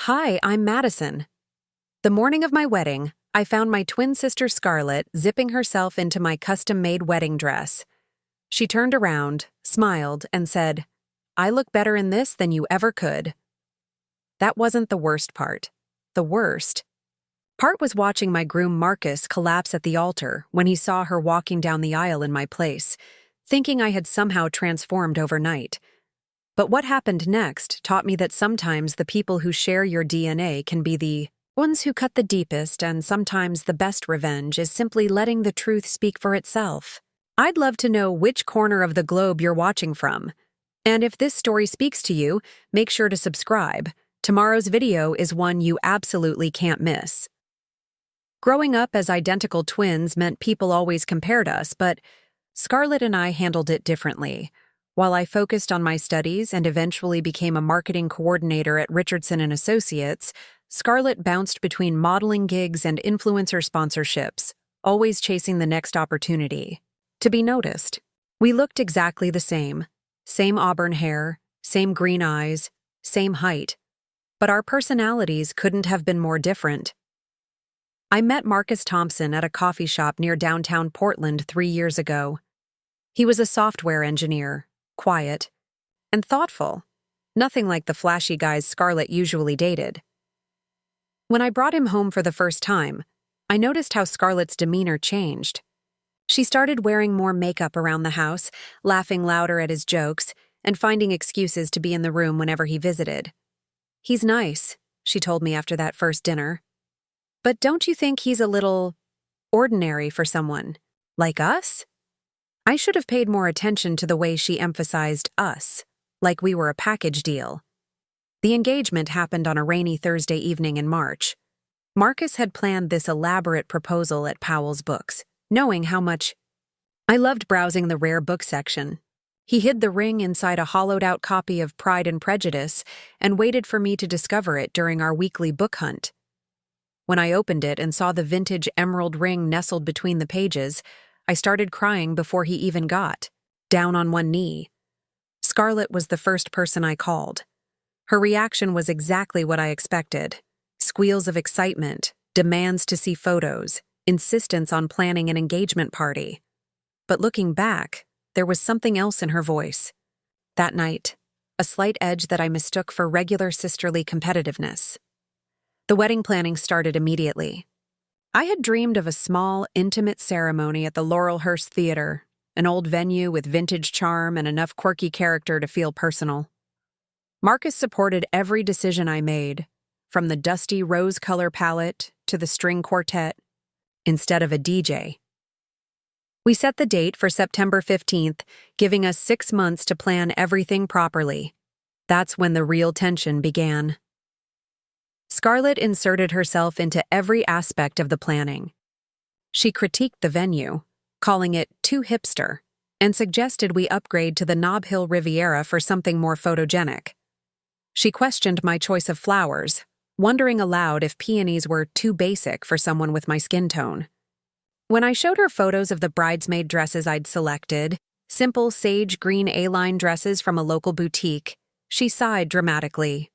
Hi, I'm Madison. The morning of my wedding, I found my twin sister Scarlett zipping herself into my custom-made wedding dress. She turned around, smiled, and said, "I look better in this than you ever could." That wasn't the worst part. The worst part was watching my groom Marcus collapse at the altar when he saw her walking down the aisle in my place, thinking I had somehow transformed overnight. But what happened next taught me that sometimes the people who share your DNA can be the ones who cut the deepest, and sometimes the best revenge is simply letting the truth speak for itself. I'd love to know which corner of the globe you're watching from. And if this story speaks to you, make sure to subscribe. Tomorrow's video is one you absolutely can't miss. Growing up as identical twins meant people always compared us, but Scarlett and I handled it differently. While I focused on my studies and eventually became a marketing coordinator at Richardson & Associates, Scarlett bounced between modeling gigs and influencer sponsorships, always chasing the next opportunity to be noticed. We looked exactly the same auburn hair, same green eyes, same height, but our personalities couldn't have been more different. I met Marcus Thompson at a coffee shop near downtown Portland 3 years ago. He was a software engineer, quiet, and thoughtful, nothing like the flashy guys Scarlett usually dated. When I brought him home for the first time, I noticed how Scarlett's demeanor changed. She started wearing more makeup around the house, laughing louder at his jokes, and finding excuses to be in the room whenever he visited. "He's nice," she told me after that first dinner. "But don't you think he's a little ordinary for someone like us?" I should have paid more attention to the way she emphasized us, like we were a package deal. The engagement happened on a rainy Thursday evening in March. Marcus had planned this elaborate proposal at Powell's Books, knowing how much I loved browsing the rare book section. He hid the ring inside a hollowed-out copy of Pride and Prejudice and waited for me to discover it during our weekly book hunt. When I opened it and saw the vintage emerald ring nestled between the pages, I started crying before he even got down on one knee. Scarlett was the first person I called. Her reaction was exactly what I expected. Squeals of excitement, demands to see photos, insistence on planning an engagement party. But looking back, there was something else in her voice. That night, a slight edge that I mistook for regular sisterly competitiveness. The wedding planning started immediately. I had dreamed of a small, intimate ceremony at the Laurelhurst Theater, an old venue with vintage charm and enough quirky character to feel personal. Marcus supported every decision I made, from the dusty rose-color palette to the string quartet, instead of a DJ. We set the date for September 15th, giving us 6 months to plan everything properly. That's when the real tension began. Scarlett inserted herself into every aspect of the planning. She critiqued the venue, calling it too hipster, and suggested we upgrade to the Nob Hill Riviera for something more photogenic. She questioned my choice of flowers, wondering aloud if peonies were too basic for someone with my skin tone. When I showed her photos of the bridesmaid dresses I'd selected, simple sage green A-line dresses from a local boutique, she sighed dramatically.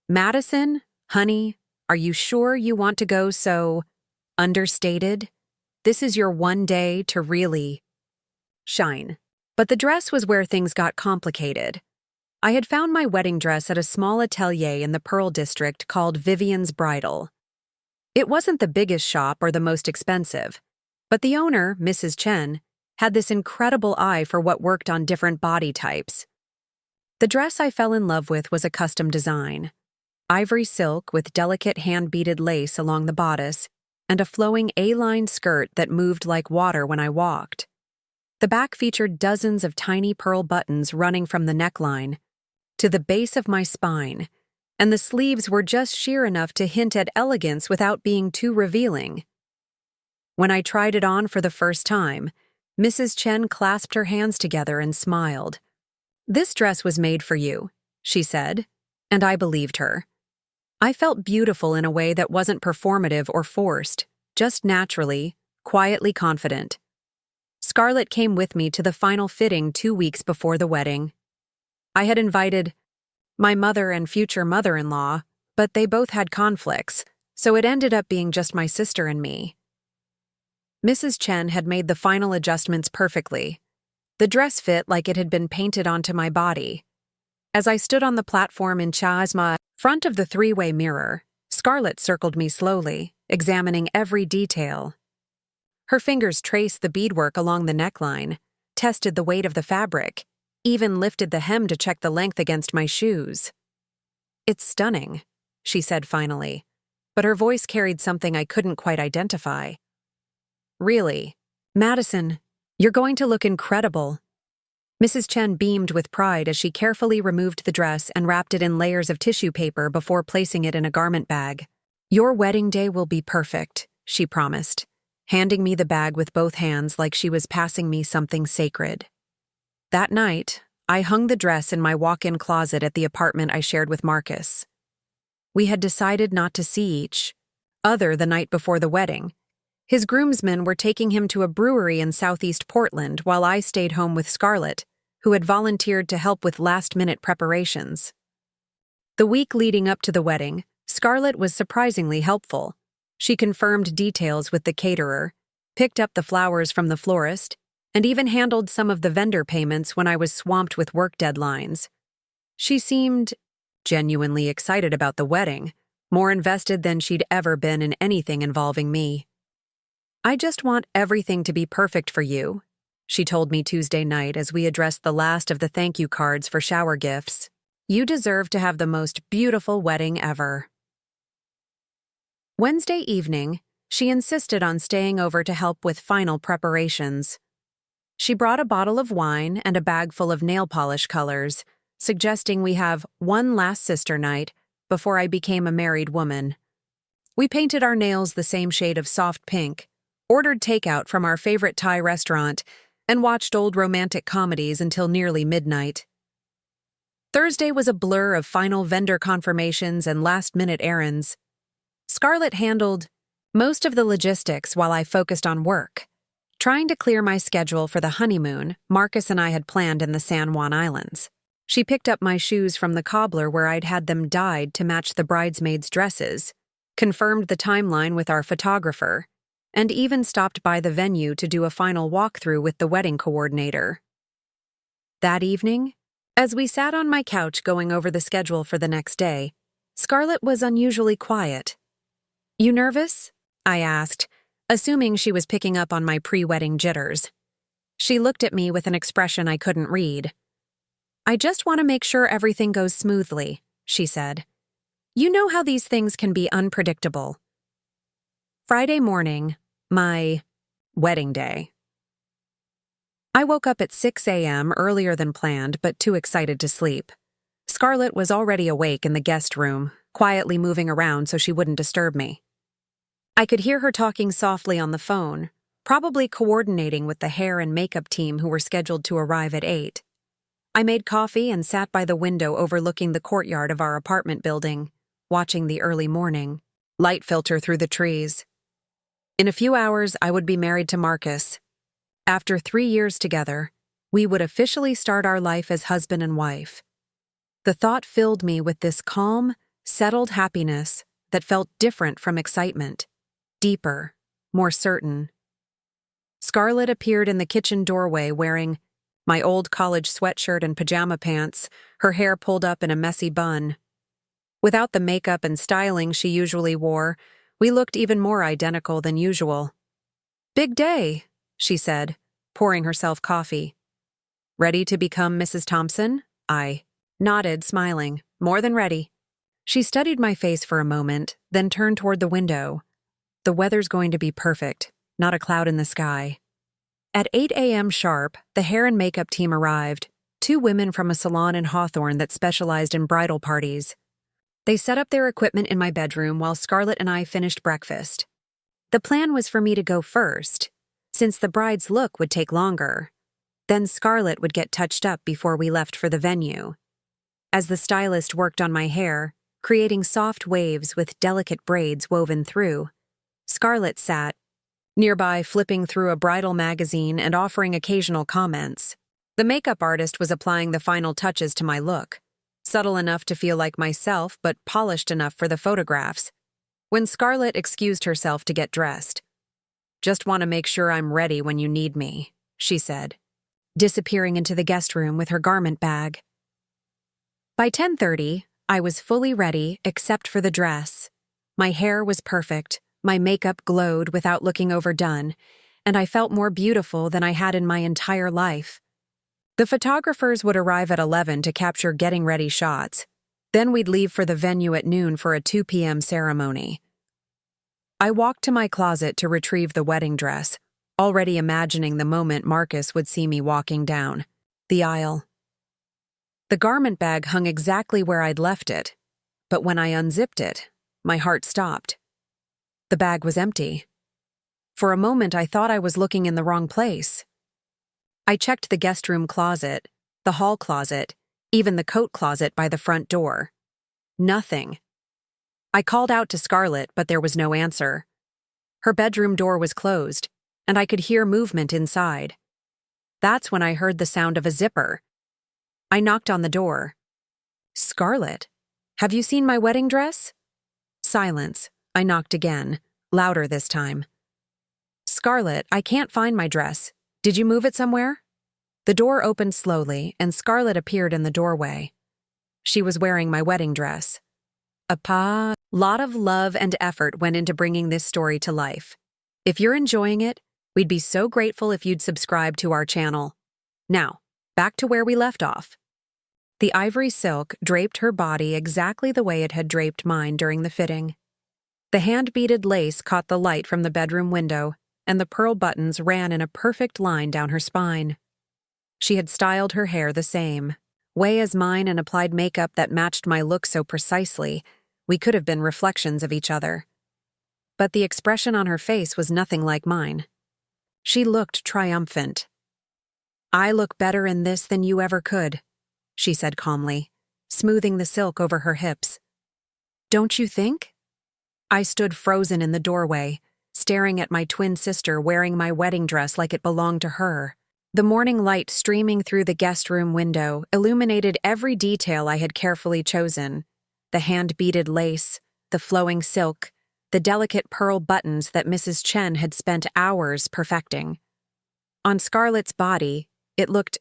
"Madison? Honey, are you sure you want to go so understated? This is your one day to really shine." But the dress was where things got complicated. I had found my wedding dress at a small atelier in the Pearl District called Vivian's Bridal. It wasn't the biggest shop or the most expensive, but the owner, Mrs. Chen, had this incredible eye for what worked on different body types. The dress I fell in love with was a custom design. Ivory silk with delicate hand-beaded lace along the bodice, and a flowing A-line skirt that moved like water when I walked. The back featured dozens of tiny pearl buttons running from the neckline to the base of my spine, and the sleeves were just sheer enough to hint at elegance without being too revealing. When I tried it on for the first time, Mrs. Chen clasped her hands together and smiled. "This dress was made for you," she said, and I believed her. I felt beautiful in a way that wasn't performative or forced, just naturally, quietly confident. Scarlett came with me to the final fitting 2 weeks before the wedding. I had invited my mother and future mother-in-law, but they both had conflicts, so it ended up being just my sister and me. Mrs. Chen had made the final adjustments perfectly. The dress fit like it had been painted onto my body. As I stood on the platform in Chasma, front of the three-way mirror, Scarlett circled me slowly, examining every detail. Her fingers traced the beadwork along the neckline, tested the weight of the fabric, even lifted the hem to check the length against my shoes. "It's stunning," she said finally, but her voice carried something I couldn't quite identify. "Really? Madison, you're going to look incredible." Mrs. Chen beamed with pride as she carefully removed the dress and wrapped it in layers of tissue paper before placing it in a garment bag. "Your wedding day will be perfect," she promised, handing me the bag with both hands like she was passing me something sacred. That night, I hung the dress in my walk-in closet at the apartment I shared with Marcus. We had decided not to see each other the night before the wedding. His groomsmen were taking him to a brewery in southeast Portland while I stayed home with Scarlett, who had volunteered to help with last-minute preparations. The week leading up to the wedding, Scarlett was surprisingly helpful. She confirmed details with the caterer, picked up the flowers from the florist, and even handled some of the vendor payments when I was swamped with work deadlines. She seemed genuinely excited about the wedding, more invested than she'd ever been in anything involving me. "I just want everything to be perfect for you," she told me Tuesday night as we addressed the last of the thank you cards for shower gifts. "You deserve to have the most beautiful wedding ever." Wednesday evening, she insisted on staying over to help with final preparations. She brought a bottle of wine and a bag full of nail polish colors, suggesting we have one last sister night before I became a married woman. We painted our nails the same shade of soft pink, ordered takeout from our favorite Thai restaurant, and watched old romantic comedies until nearly midnight. Thursday was a blur of final vendor confirmations and last-minute errands. Scarlett handled most of the logistics while I focused on work, trying to clear my schedule for the honeymoon Marcus and I had planned in the San Juan Islands. She picked up my shoes from the cobbler where I'd had them dyed to match the bridesmaids' dresses, confirmed the timeline with our photographer, and even stopped by the venue to do a final walkthrough with the wedding coordinator. That evening, as we sat on my couch going over the schedule for the next day, Scarlett was unusually quiet. "You nervous?" I asked, assuming she was picking up on my pre-wedding jitters. She looked at me with an expression I couldn't read. "I just want to make sure everything goes smoothly," she said. "You know how these things can be unpredictable." Friday morning, my wedding day. I woke up at 6 a.m. earlier than planned, but too excited to sleep. Scarlett was already awake in the guest room, quietly moving around so she wouldn't disturb me. I could hear her talking softly on the phone, probably coordinating with the hair and makeup team who were scheduled to arrive at 8. I made coffee and sat by the window overlooking the courtyard of our apartment building, watching the early morning light filter through the trees. In a few hours, I would be married to Marcus. After 3 years together, we would officially start our life as husband and wife. The thought filled me with this calm, settled happiness that felt different from excitement, deeper, more certain. Scarlett appeared in the kitchen doorway wearing my old college sweatshirt and pajama pants, her hair pulled up in a messy bun. Without the makeup and styling she usually wore, we looked even more identical than usual. "Big day," she said, pouring herself coffee. "Ready to become Mrs. Thompson?" I nodded, smiling. "More than ready." She studied my face for a moment, then turned toward the window. "The weather's going to be perfect, not a cloud in the sky." At 8 a.m. sharp, the hair and makeup team arrived, 2 women from a salon in Hawthorne that specialized in bridal parties. They set up their equipment in my bedroom while Scarlett and I finished breakfast. The plan was for me to go first, since the bride's look would take longer. Then Scarlett would get touched up before we left for the venue. As the stylist worked on my hair, creating soft waves with delicate braids woven through, Scarlett sat nearby, flipping through a bridal magazine and offering occasional comments. The makeup artist was applying the final touches to my look, subtle enough to feel like myself but polished enough for the photographs. When Scarlett excused herself to get dressed. "Just want to make sure I'm ready when you need me," she said, disappearing into the guest room with her garment bag. By 10:30, I was fully ready except for the dress. My hair was perfect, my makeup glowed without looking overdone, and I felt more beautiful than I had in my entire life. The photographers would arrive at 11 to capture getting ready shots. Then we'd leave for the venue at noon for a 2 p.m. ceremony. I walked to my closet to retrieve the wedding dress, already imagining the moment Marcus would see me walking down the aisle. The garment bag hung exactly where I'd left it, but when I unzipped it, my heart stopped. The bag was empty. For a moment, I thought I was looking in the wrong place. I checked the guest room closet, the hall closet, even the coat closet by the front door. Nothing. I called out to Scarlett, but there was no answer. Her bedroom door was closed, and I could hear movement inside. That's when I heard the sound of a zipper. I knocked on the door. "Scarlett, have you seen my wedding dress?" Silence. I knocked again, louder this time. "Scarlett, I can't find my dress. Did you move it somewhere?" The door opened slowly, and Scarlett appeared in the doorway. She was wearing my wedding dress. A lot of love and effort went into bringing this story to life. If you're enjoying it, we'd be so grateful if you'd subscribe to our channel. Now, back to where we left off. The ivory silk draped her body exactly the way it had draped mine during the fitting. The hand-beaded lace caught the light from the bedroom window, and the pearl buttons ran in a perfect line down her spine. She had styled her hair the same way as mine and applied makeup that matched my look so precisely, we could have been reflections of each other. But the expression on her face was nothing like mine. She looked triumphant. "I look better in this than you ever could," she said calmly, smoothing the silk over her hips. "Don't you think?" I stood frozen in the doorway, staring at my twin sister wearing my wedding dress like it belonged to her. The morning light streaming through the guest room window illuminated every detail I had carefully chosen. The hand-beaded lace, the flowing silk, the delicate pearl buttons that Mrs. Chen had spent hours perfecting. On Scarlett's body, it looked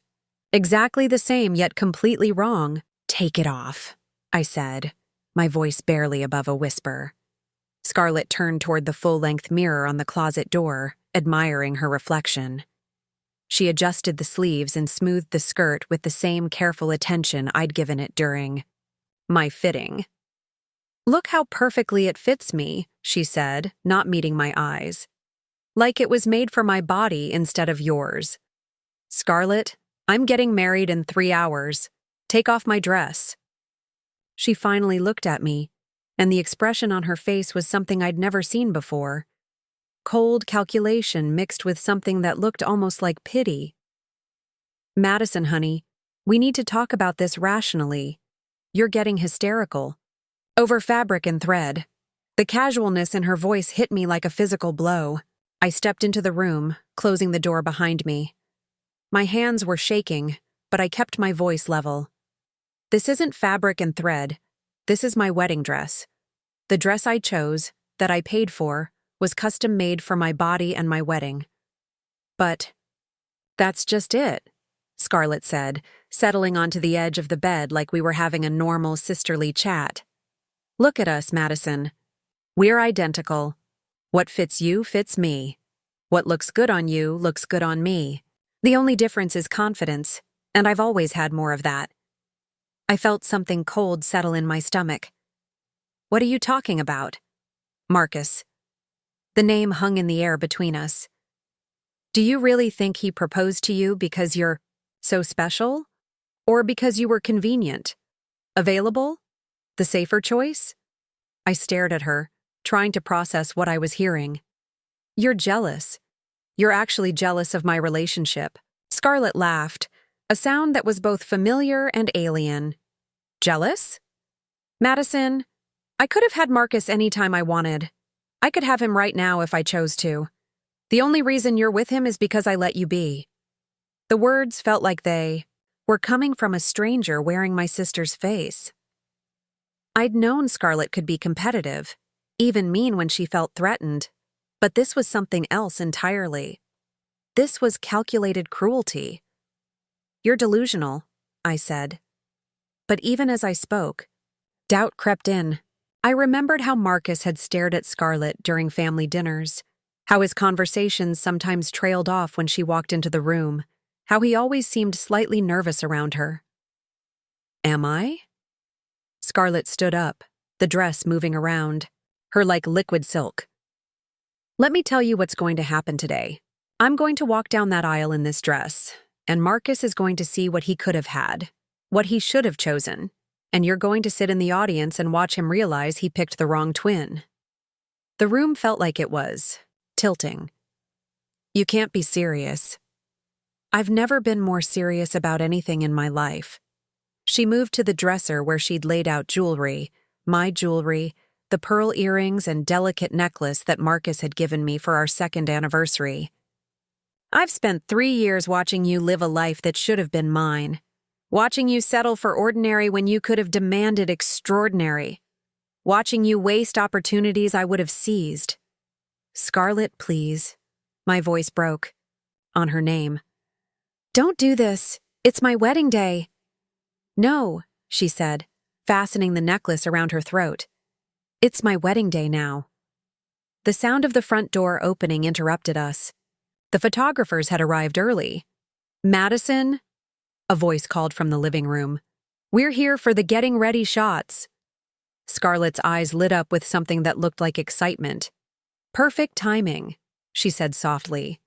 exactly the same yet completely wrong. "Take it off," I said, my voice barely above a whisper. Scarlett turned toward the full-length mirror on the closet door, admiring her reflection. She adjusted the sleeves and smoothed the skirt with the same careful attention I'd given it during my fitting. "Look how perfectly it fits me," she said, not meeting my eyes. "Like it was made for my body instead of yours." "Scarlett, I'm getting married in 3 hours. Take off my dress." She finally looked at me, and the expression on her face was something I'd never seen before. Cold calculation mixed with something that looked almost like pity. "Madison, honey, we need to talk about this rationally. You're getting hysterical." Over fabric and thread. The casualness in her voice hit me like a physical blow. I stepped into the room, closing the door behind me. My hands were shaking, but I kept my voice level. "This isn't fabric and thread. This is my wedding dress. The dress I chose, that I paid for, was custom-made for my body and my wedding." "But that's just it," Scarlett said, settling onto the edge of the bed like we were having a normal sisterly chat. "Look at us, Madison. We're identical. What fits you fits me. What looks good on you looks good on me. The only difference is confidence, and I've always had more of that." I felt something cold settle in my stomach. "What are you talking about?" "Marcus." The name hung in the air between us. "Do you really think he proposed to you because you're so special? Or because you were convenient? Available? The safer choice?" I stared at her, trying to process what I was hearing. "You're jealous. You're actually jealous of my relationship." Scarlett laughed, a sound that was both familiar and alien. "Jealous? Madison, I could have had Marcus any time I wanted. I could have him right now if I chose to. The only reason you're with him is because I let you be." The words felt like they were coming from a stranger wearing my sister's face. I'd known Scarlett could be competitive, even mean when she felt threatened, but this was something else entirely. This was calculated cruelty. "You're delusional," I said. But even as I spoke, doubt crept in. I remembered how Marcus had stared at Scarlett during family dinners, how his conversations sometimes trailed off when she walked into the room, how he always seemed slightly nervous around her. "Am I?" Scarlett stood up, the dress moving around, her like liquid silk. "Let me tell you what's going to happen today. I'm going to walk down that aisle in this dress, and Marcus is going to see what he could have had, what he should have chosen, and you're going to sit in the audience and watch him realize he picked the wrong twin." The room felt like it was tilting. "You can't be serious." I've never been more serious about anything in my life. She moved to the dresser where she'd laid out jewelry, my jewelry, the pearl earrings and delicate necklace that Marcus had given me for our second anniversary. "I've spent 3 years watching you live a life that should have been mine. Watching you settle for ordinary when you could have demanded extraordinary. Watching you waste opportunities I would have seized." "Scarlett, please." My voice broke. On her name. "Don't do this. It's my wedding day." "No," she said, fastening the necklace around her throat. "It's my wedding day now." The sound of the front door opening interrupted us. The photographers had arrived early. "Madison," a voice called from the living room. "We're here for the getting ready shots." Scarlett's eyes lit up with something that looked like excitement. "Perfect timing," she said softly.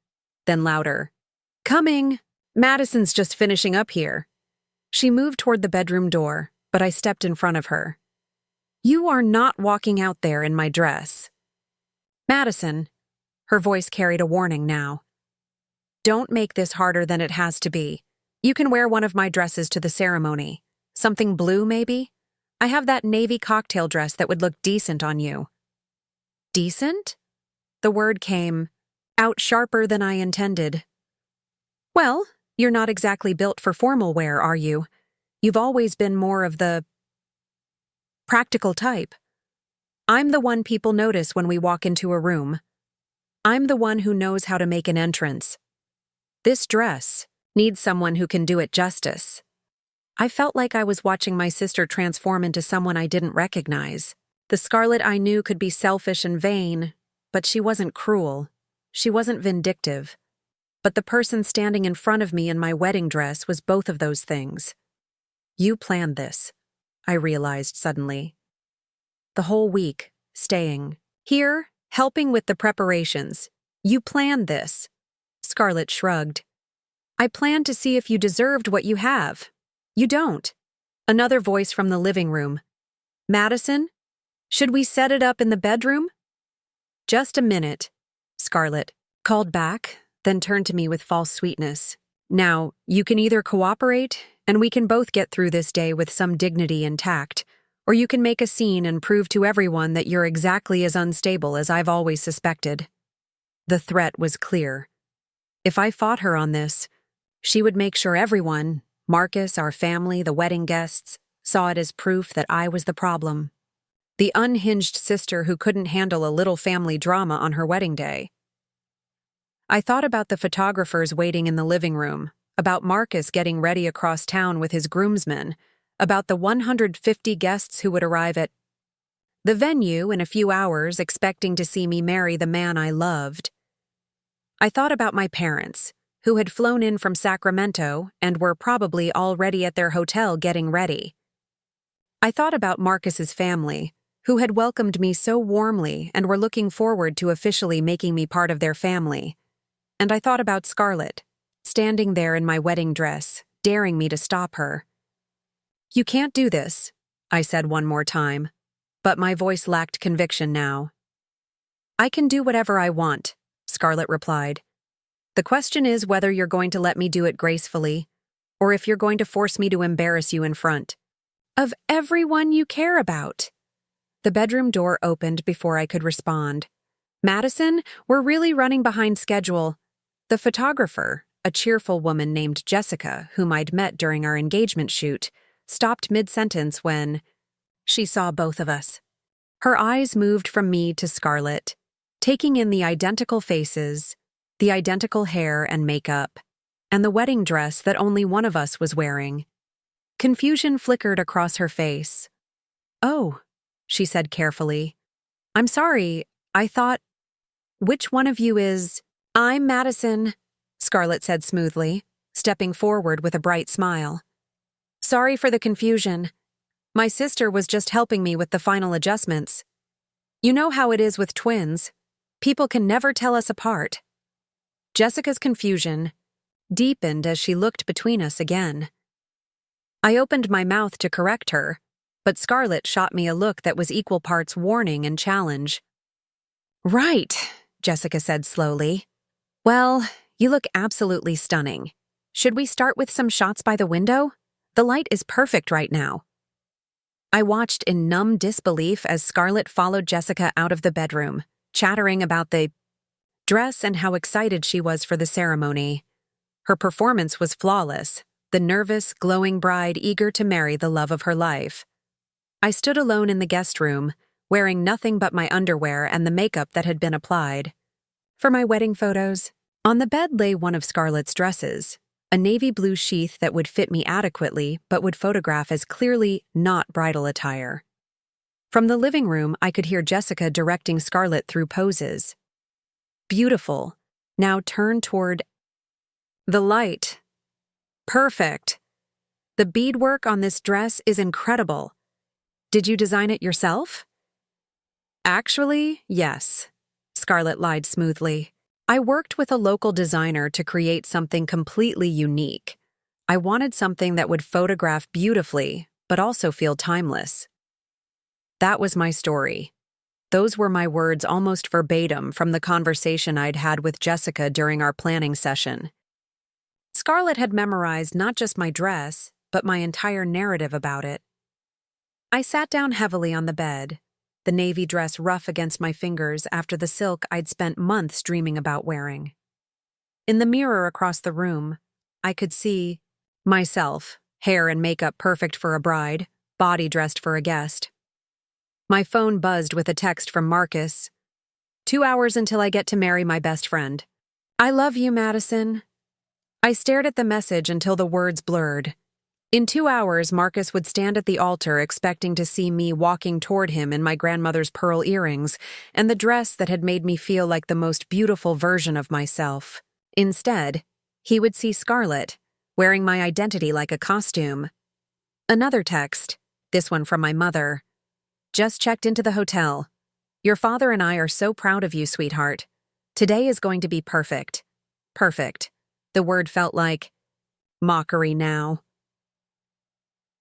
Then louder. "Coming! Madison's just finishing up here." She moved toward the bedroom door, but I stepped in front of her. "You are not walking out there in my dress." "Madison," her voice carried a warning now. "Don't make this harder than it has to be. You can wear one of my dresses to the ceremony. Something blue, maybe? I have that navy cocktail dress that would look decent on you." "Decent?" The word came out sharper than I intended. "Well, you're not exactly built for formal wear, are you? You've always been more of the practical type. I'm the one people notice when we walk into a room. I'm the one who knows how to make an entrance. This dress needs someone who can do it justice." I felt like I was watching my sister transform into someone I didn't recognize. The Scarlett I knew could be selfish and vain, but she wasn't cruel. She wasn't vindictive. But the person standing in front of me in my wedding dress was both of those things. "You planned this," I realized suddenly. "The whole week, staying here, helping with the preparations. You planned this." Scarlett shrugged. "I planned to see if you deserved what you have. You don't." Another voice from the living room. "Madison, should we set it up in the bedroom?" "Just a minute," Scarlett called back, then turned to me with false sweetness. "Now, you can either cooperate, and we can both get through this day with some dignity and tact, or you can make a scene and prove to everyone that you're exactly as unstable as I've always suspected." The threat was clear. If I fought her on this, she would make sure everyone, Marcus, our family, the wedding guests, saw it as proof that I was the problem. The unhinged sister who couldn't handle a little family drama on her wedding day. I thought about the photographers waiting in the living room, about Marcus getting ready across town with his groomsmen, about the 150 guests who would arrive at the venue in a few hours expecting to see me marry the man I loved. I thought about my parents, who had flown in from Sacramento and were probably already at their hotel getting ready. I thought about Marcus's family, who had welcomed me so warmly and were looking forward to officially making me part of their family. And I thought about Scarlett, standing there in my wedding dress, daring me to stop her. "You can't do this," I said one more time, but my voice lacked conviction now. "I can do whatever I want," Scarlett replied. "The question is whether you're going to let me do it gracefully, or if you're going to force me to embarrass you in front of everyone you care about." The bedroom door opened before I could respond. "Madison, we're really running behind schedule." The photographer, a cheerful woman named Jessica, whom I'd met during our engagement shoot, stopped mid-sentence when she saw both of us. Her eyes moved from me to Scarlett, taking in the identical faces, the identical hair and makeup, and the wedding dress that only one of us was wearing. Confusion flickered across her face. "Oh," she said carefully. "I'm sorry, I thought, which one of you is—" "I'm Madison," Scarlett said smoothly, stepping forward with a bright smile. "Sorry for the confusion. My sister was just helping me with the final adjustments. You know how it is with twins. People can never tell us apart." Jessica's confusion deepened as she looked between us again. I opened my mouth to correct her, but Scarlett shot me a look that was equal parts warning and challenge. "Right," Jessica said slowly. "Well, you look absolutely stunning. Should we start with some shots by the window? The light is perfect right now." I watched in numb disbelief as Scarlett followed Jessica out of the bedroom, chattering about the dress and how excited she was for the ceremony. Her performance was flawless, the nervous, glowing bride eager to marry the love of her life. I stood alone in the guest room, wearing nothing but my underwear and the makeup that had been applied. For my wedding photos, on the bed lay one of Scarlett's dresses, a navy blue sheath that would fit me adequately but would photograph as clearly not bridal attire. From the living room, I could hear Jessica directing Scarlett through poses. "Beautiful. Now turn toward the light. Perfect. The beadwork on this dress is incredible. Did you design it yourself?" "Actually, yes," Scarlett lied smoothly. "I worked with a local designer to create something completely unique. I wanted something that would photograph beautifully, but also feel timeless." That was my story. Those were my words almost verbatim from the conversation I'd had with Jessica during our planning session. Scarlett had memorized not just my dress, but my entire narrative about it. I sat down heavily on the bed, the navy dress rough against my fingers after the silk I'd spent months dreaming about wearing. In the mirror across the room, I could see myself, hair and makeup perfect for a bride, body dressed for a guest. My phone buzzed with a text from Marcus. 2 hours until I get to marry my best friend. I love you, Madison." I stared at the message until the words blurred. In 2 hours, Marcus would stand at the altar expecting to see me walking toward him in my grandmother's pearl earrings and the dress that had made me feel like the most beautiful version of myself. Instead, he would see Scarlett, wearing my identity like a costume. Another text, this one from my mother. "Just checked into the hotel. Your father and I are so proud of you, sweetheart. Today is going to be perfect. Perfect." The word felt like mockery now.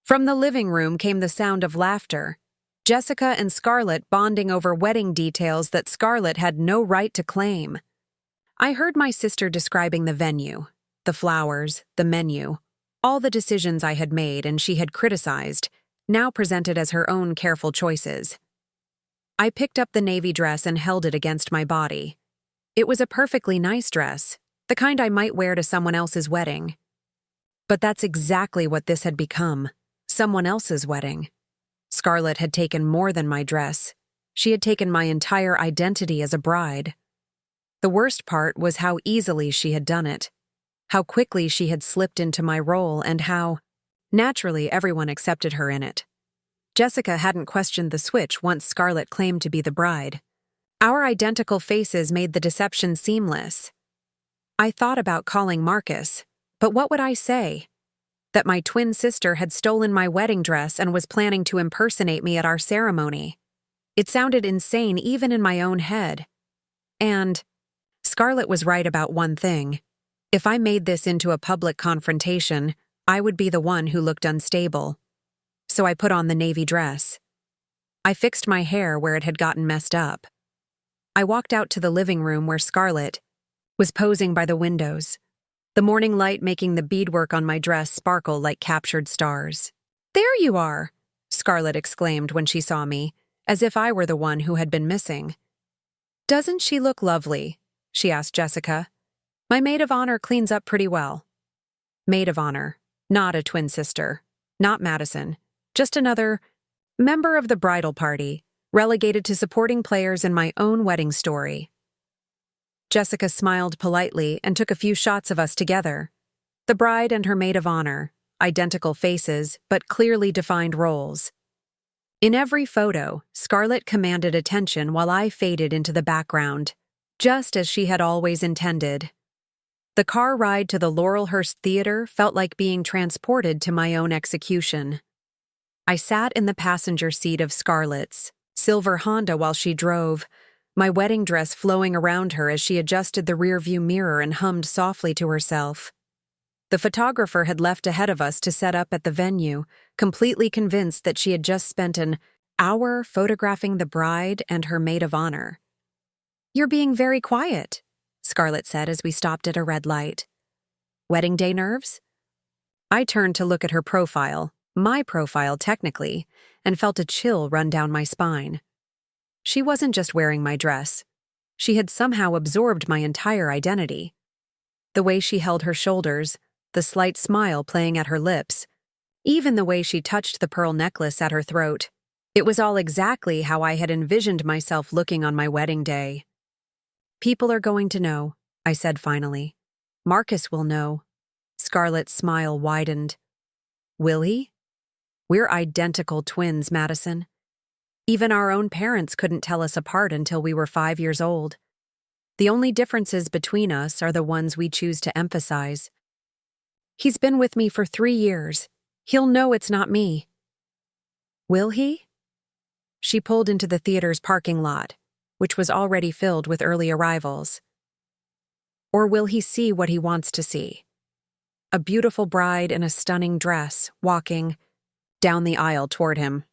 From the living room came the sound of laughter. Jessica and Scarlett bonding over wedding details that Scarlett had no right to claim. I heard my sister describing the venue, the flowers, the menu, all the decisions I had made and she had criticized, now presented as her own careful choices. I picked up the navy dress and held it against my body. It was a perfectly nice dress, the kind I might wear to someone else's wedding. But that's exactly what this had become, someone else's wedding. Scarlett had taken more than my dress. She had taken my entire identity as a bride. The worst part was how easily she had done it, how quickly she had slipped into my role, and how naturally everyone accepted her in it. Jessica hadn't questioned the switch once Scarlett claimed to be the bride. Our identical faces made the deception seamless. I thought about calling Marcus, but what would I say? That my twin sister had stolen my wedding dress and was planning to impersonate me at our ceremony. It sounded insane even in my own head. And Scarlett was right about one thing. If I made this into a public confrontation, I would be the one who looked unstable. So I put on the navy dress. I fixed my hair where it had gotten messed up. I walked out to the living room where Scarlett was posing by the windows, the morning light making the beadwork on my dress sparkle like captured stars. "There you are," Scarlett exclaimed when she saw me, as if I were the one who had been missing. "Doesn't she look lovely?" she asked Jessica. My maid of honor cleans up pretty well. Maid of honor, not a twin sister, not Madison, just another member of the bridal party, relegated to supporting players in my own wedding story. Jessica smiled politely and took a few shots of us together. The bride and her maid of honor, identical faces, but clearly defined roles. In every photo, Scarlett commanded attention while I faded into the background, just as she had always intended. The car ride to the Laurelhurst Theater felt like being transported to my own execution. I sat in the passenger seat of Scarlett's silver Honda while she drove, my wedding dress flowing around her as she adjusted the rearview mirror and hummed softly to herself. The photographer had left ahead of us to set up at the venue, completely convinced that she had just spent an hour photographing the bride and her maid of honor. "You're being very quiet," Scarlett said as we stopped at a red light. "Wedding day nerves?" I turned to look at her profile, my profile technically, and felt a chill run down my spine. She wasn't just wearing my dress. She had somehow absorbed my entire identity. The way she held her shoulders, the slight smile playing at her lips, even the way she touched the pearl necklace at her throat. It was all exactly how I had envisioned myself looking on my wedding day. "People are going to know," I said finally. "Marcus will know." Scarlett's smile widened. "Will he? We're identical twins, Madison. Even our own parents couldn't tell us apart until we were 5 years old. The only differences between us are the ones we choose to emphasize. He's been with me for 3 years. He'll know it's not me." "Will he?" She pulled into the theater's parking lot, which was already filled with early arrivals. "Or will he see what he wants to see? A beautiful bride in a stunning dress, walking down the aisle toward him.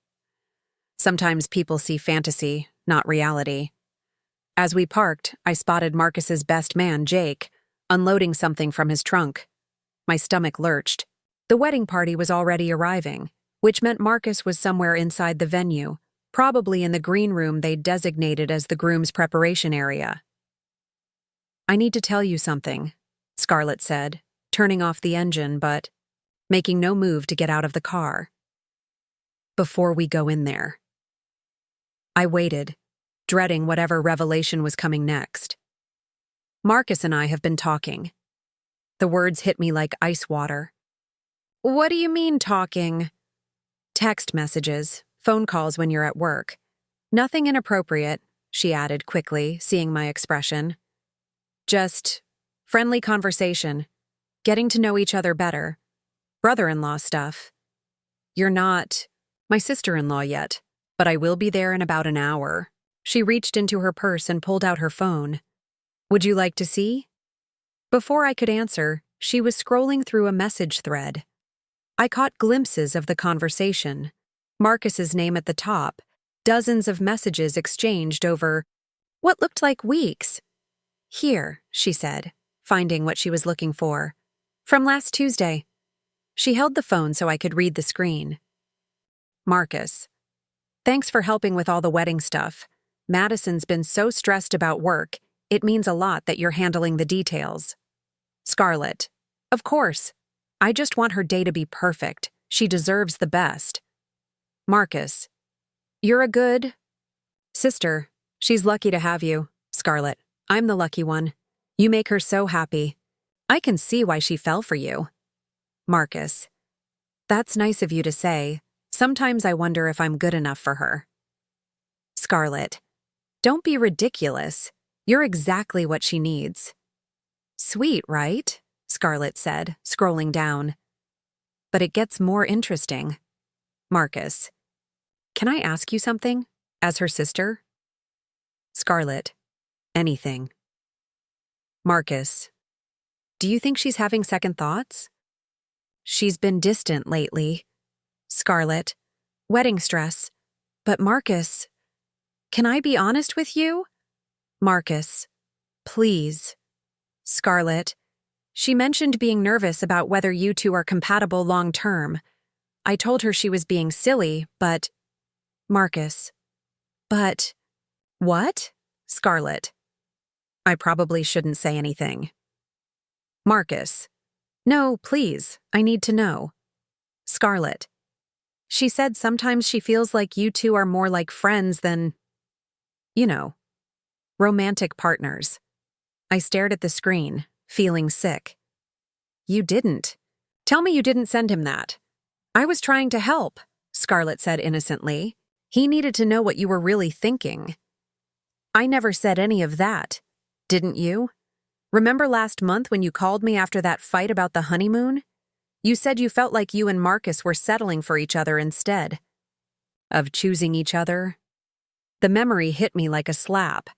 Sometimes people see fantasy, not reality." As we parked, I spotted Marcus's best man, Jake, unloading something from his trunk. My stomach lurched. The wedding party was already arriving, which meant Marcus was somewhere inside the venue, probably in the green room they'd designated as the groom's preparation area. "I need to tell you something," Scarlett said, turning off the engine but making no move to get out of the car. "Before we go in there." I waited, dreading whatever revelation was coming next. "Marcus and I have been talking." The words hit me like ice water. "What do you mean talking?" "Text messages, phone calls when you're at work. Nothing inappropriate," she added quickly, seeing my expression. "Just friendly conversation, getting to know each other better. Brother-in-law stuff. You're not my sister-in-law yet, but I will be there in about an hour." She reached into her purse and pulled out her phone. "Would you like to see?" Before I could answer, she was scrolling through a message thread. I caught glimpses of the conversation. Marcus's name at the top, dozens of messages exchanged over what looked like weeks. "Here," she said, finding what she was looking for. "From last Tuesday." She held the phone so I could read the screen. "Marcus, thanks for helping with all the wedding stuff. Madison's been so stressed about work, it means a lot that you're handling the details." Scarlett, "Of course. I just want her day to be perfect. She deserves the best." Marcus, "You're a good sister. She's lucky to have you." Scarlett, "I'm the lucky one. You make her so happy. I can see why she fell for you." Marcus, "That's nice of you to say. Sometimes I wonder if I'm good enough for her." Scarlett, "Don't be ridiculous. You're exactly what she needs." "Sweet, right?" Scarlett said, scrolling down. "But it gets more interesting." Marcus, "Can I ask you something, as her sister?" Scarlett, "Anything." Marcus, "Do you think she's having second thoughts?" "She's been distant lately." Scarlett, "Wedding stress. But Marcus, can I be honest with you?" Marcus, "Please." Scarlett, "She mentioned being nervous about whether you two are compatible long-term. I told her she was being silly, but—" Marcus, "But—" "What?" Scarlett, "I probably shouldn't say anything." Marcus. No, please, I need to know. Scarlett. She said sometimes she feels like you two are more like friends than, you know, romantic partners. I stared at the screen, feeling sick. You didn't. Tell me you didn't send him that. I was trying to help, Scarlett said innocently. He needed to know what you were really thinking. I never said any of that. Didn't you? Remember last month when you called me after that fight about the honeymoon? You said you felt like you and Marcus were settling for each other instead of choosing each other. The memory hit me like a slap.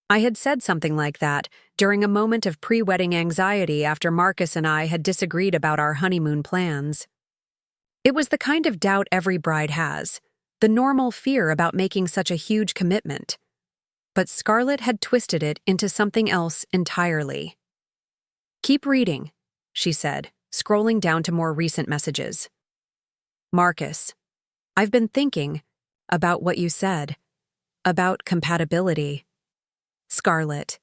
I had said something like that during a moment of pre-wedding anxiety after Marcus and I had disagreed about our honeymoon plans. It was the kind of doubt every bride has, the normal fear about making such a huge commitment. But Scarlett had twisted it into something else entirely. Keep reading, she said, scrolling down to more recent messages. Marcus, I've been thinking about what you said, about compatibility. Scarlett.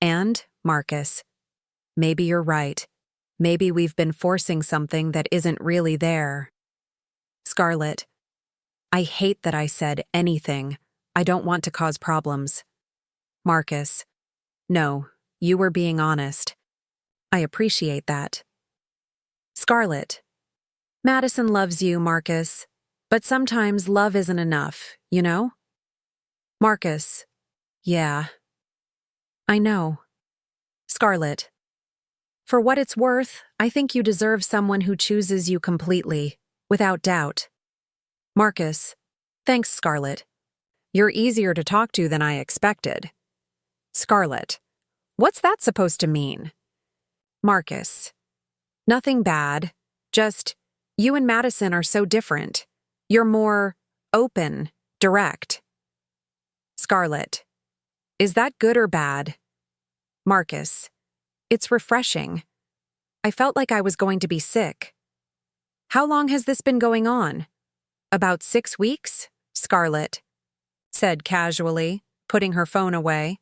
And, Marcus, maybe you're right. Maybe we've been forcing something that isn't really there. Scarlett. I hate that I said anything. I don't want to cause problems. Marcus. No, you were being honest. I appreciate that. Scarlett. Madison loves you, Marcus. But sometimes love isn't enough, you know? Marcus. Yeah. I know. Scarlett. For what it's worth, I think you deserve someone who chooses you completely, without doubt. Marcus. Thanks, Scarlett. You're easier to talk to than I expected. Scarlett. What's that supposed to mean? Marcus. Nothing bad. Just, you and Madison are so different. You're more open, direct. Scarlett. Is that good or bad? Marcus. It's refreshing. I felt like I was going to be sick. How long has this been going on? About 6 weeks? Scarlett said casually, putting her phone away.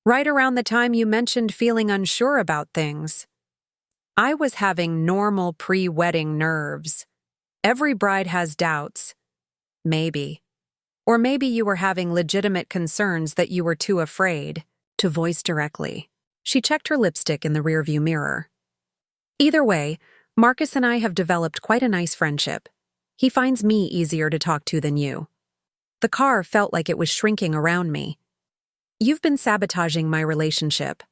Right around the time you mentioned feeling unsure about things. I was having normal pre-wedding nerves. Every bride has doubts. Maybe. Or maybe you were having legitimate concerns that you were too afraid to voice directly. She checked her lipstick in the rearview mirror. Either way, Marcus and I have developed quite a nice friendship. He finds me easier to talk to than you. The car felt like it was shrinking around me. You've been sabotaging my relationship.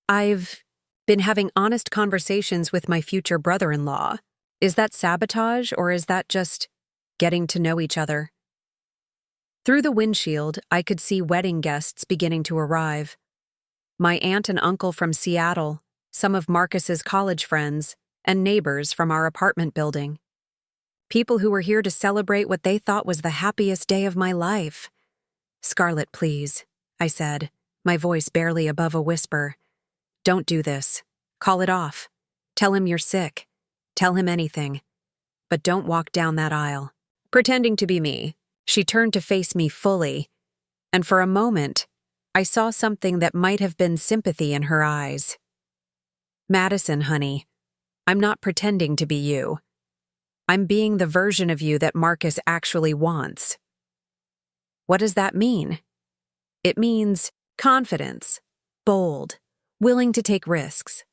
I've been having honest conversations with my future brother-in-law. Is that sabotage or is that just getting to know each other? Through the windshield, I could see wedding guests beginning to arrive. My aunt and uncle from Seattle, some of Marcus's college friends, and neighbors from our apartment building. People who were here to celebrate what they thought was the happiest day of my life. Scarlett, please, I said, my voice barely above a whisper. Don't do this. Call it off. Tell him you're sick. Tell him anything. But don't walk down that aisle. Pretending to be me, she turned to face me fully, and for a moment, I saw something that might have been sympathy in her eyes. Madison, honey, I'm not pretending to be you. I'm being the version of you that Marcus actually wants. What does that mean? It means confidence, bold, willing to take risks.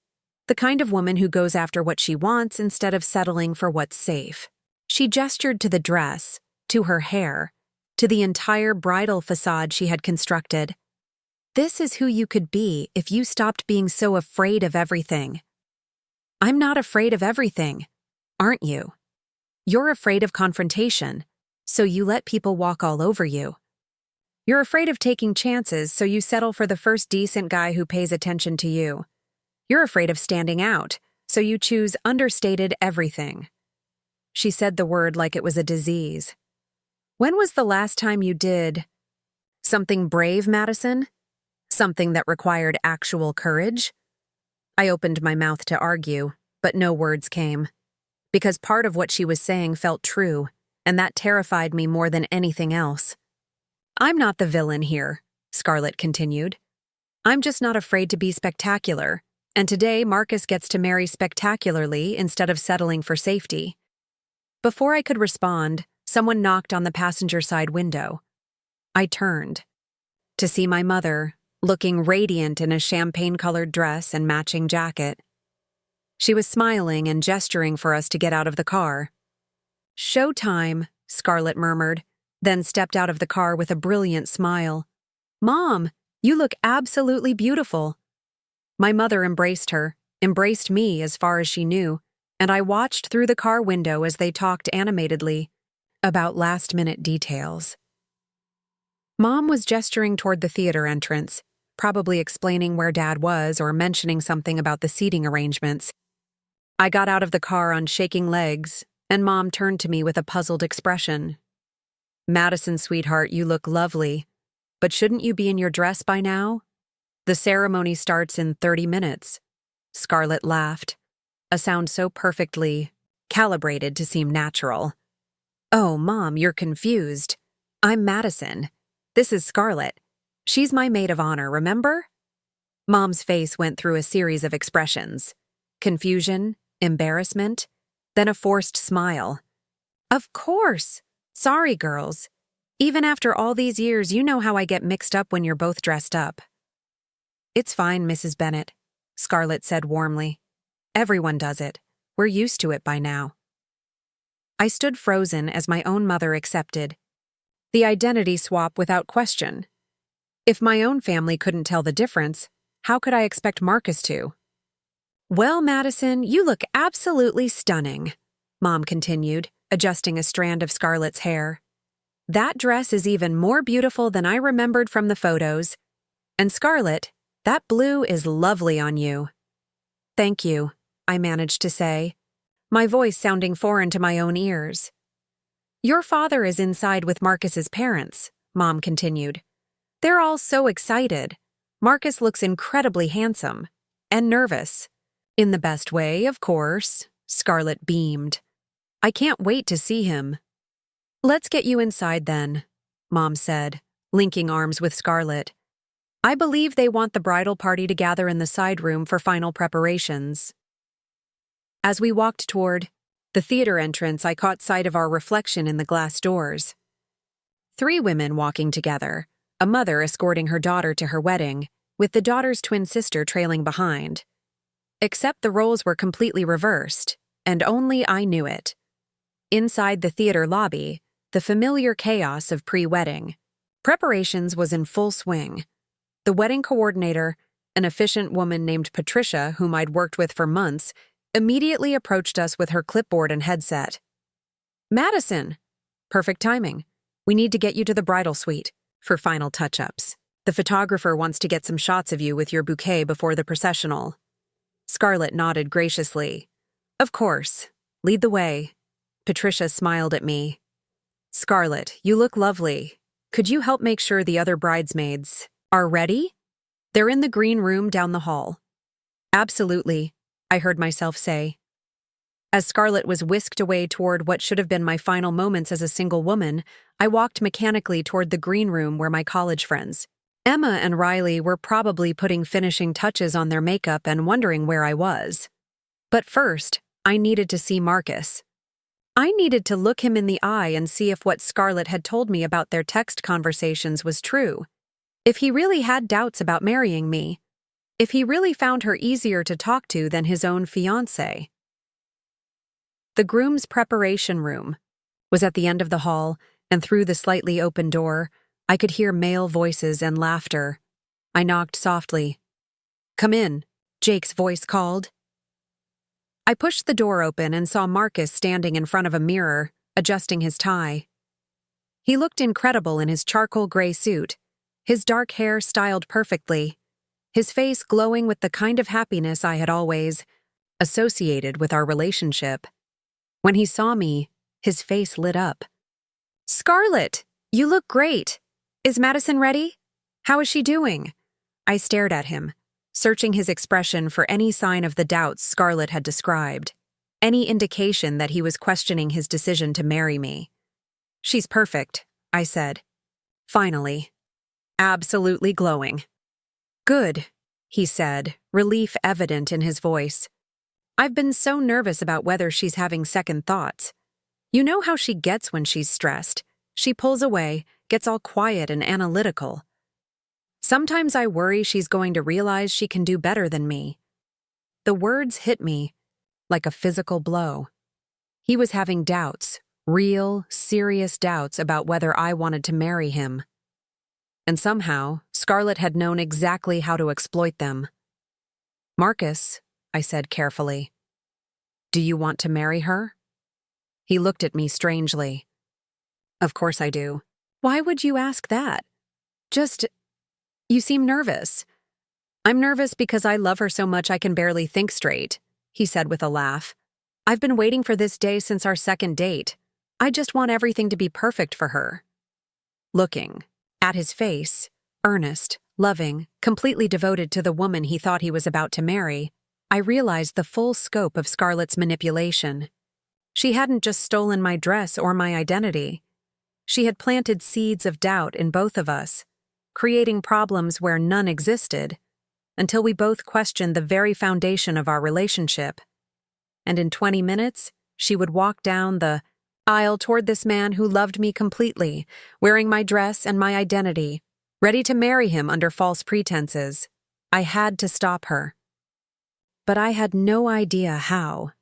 The kind of woman who goes after what she wants instead of settling for what's safe. She gestured to the dress, to her hair, to the entire bridal facade she had constructed. This is who you could be if you stopped being so afraid of everything. I'm not afraid of everything, aren't you? You're afraid of confrontation, so you let people walk all over you. You're afraid of taking chances, so you settle for the first decent guy who pays attention to you. You're afraid of standing out, so you choose understated everything. She said the word like it was a disease. When was the last time you did something brave, Madison? Something that required actual courage? I opened my mouth to argue, but no words came. Because part of what she was saying felt true, and that terrified me more than anything else. I'm not the villain here, Scarlett continued. I'm just not afraid to be spectacular, And today, Marcus gets to marry spectacularly instead of settling for safety. Before I could respond, someone knocked on the passenger side window. I turned to see my mother, looking radiant in a champagne-colored dress and matching jacket. She was smiling and gesturing for us to get out of the car. "Showtime," Scarlett murmured, then stepped out of the car with a brilliant smile. "Mom, you look absolutely beautiful." My mother embraced her, embraced me as far as she knew, and I watched through the car window as they talked animatedly about last-minute details. Mom was gesturing toward the theater entrance, probably explaining where Dad was or mentioning something about the seating arrangements. I got out of the car on shaking legs, and Mom turned to me with a puzzled expression. "Madison, sweetheart, you look lovely, but shouldn't you be in your dress by now? The ceremony starts in 30 minutes. Scarlett laughed, a sound so perfectly calibrated to seem natural. "Oh, Mom, you're confused. I'm Madison. This is Scarlett. She's my maid of honor, remember?" Mom's face went through a series of expressions. Confusion, embarrassment, then a forced smile. "Of course. Sorry, girls. Even after all these years, you know how I get mixed up when you're both dressed up." "It's fine, Mrs. Bennet," Scarlett said warmly. "Everyone does it. We're used to it by now." I stood frozen as my own mother accepted the identity swap without question. If my own family couldn't tell the difference, how could I expect Marcus to? "Well, Madison, you look absolutely stunning," Mom continued, adjusting a strand of Scarlett's hair. "That dress is even more beautiful than I remembered from the photos. And Scarlett, that blue is lovely on you." "Thank you," I managed to say, my voice sounding foreign to my own ears. "Your father is inside with Marcus's parents," Mom continued. "They're all so excited. Marcus looks incredibly handsome and nervous. In the best way, of course," Scarlett beamed. "I can't wait to see him." "Let's get you inside then," Mom said, linking arms with Scarlett. "I believe they want the bridal party to gather in the side room for final preparations." As we walked toward the theater entrance, I caught sight of our reflection in the glass doors. 3 women walking together, a mother escorting her daughter to her wedding, with the daughter's twin sister trailing behind. Except the roles were completely reversed, and only I knew it. Inside the theater lobby, the familiar chaos of pre-wedding preparations was in full swing. The wedding coordinator, an efficient woman named Patricia, whom I'd worked with for months, immediately approached us with her clipboard and headset. "Madison!" "Perfect timing. We need to get you to the bridal suite for final touch-ups. The photographer wants to get some shots of you with your bouquet before the processional." Scarlett nodded graciously. "Of course. Lead the way." Patricia smiled at me. "Scarlett, you look lovely. Could you help make sure the other bridesmaids are ready? They're in the green room down the hall." "Absolutely," I heard myself say. As Scarlett was whisked away toward what should have been my final moments as a single woman, I walked mechanically toward the green room where my college friends, Emma and Riley, were probably putting finishing touches on their makeup and wondering where I was. But first, I needed to see Marcus. I needed to look him in the eye and see if what Scarlett had told me about their text conversations was true. If he really had doubts about marrying me. If he really found her easier to talk to than his own fiancé. The groom's preparation room was at the end of the hall, and through the slightly open door, I could hear male voices and laughter. I knocked softly. "Come in," Jake's voice called. I pushed the door open and saw Marcus standing in front of a mirror, adjusting his tie. He looked incredible in his charcoal gray suit, his dark hair styled perfectly, his face glowing with the kind of happiness I had always associated with our relationship. When he saw me, his face lit up. "Scarlett, you look great. Is Madison ready? How is she doing?" I stared at him, searching his expression for any sign of the doubts Scarlett had described, any indication that he was questioning his decision to marry me. "She's perfect," I said. "Finally. Absolutely glowing." "Good. he said, relief evident in his voice. "I've been so nervous about whether she's having second thoughts. You know how she gets when she's stressed. She pulls away, gets all quiet and analytical. Sometimes I worry she's going to realize she can do better than me." The words hit me like a physical blow. He was having doubts, real, serious doubts about whether I wanted to marry him. And somehow, Scarlett had known exactly how to exploit them. "Marcus," I said carefully, "do you want to marry her?" He looked at me strangely. "Of course I do." "Why would you ask that?" You seem nervous." "I'm nervous because I love her so much I can barely think straight," he said with a laugh. "I've been waiting for this day since our second date. I just want everything to be perfect for her." Looking at his face, earnest, loving, completely devoted to the woman he thought he was about to marry, I realized the full scope of Scarlett's manipulation. She hadn't just stolen my dress or my identity. She had planted seeds of doubt in both of us, creating problems where none existed, until we both questioned the very foundation of our relationship. And in 20 minutes, she would walk down the aisle toward this man who loved me completely, wearing my dress and my identity, ready to marry him under false pretenses. I had to stop her. But I had no idea how.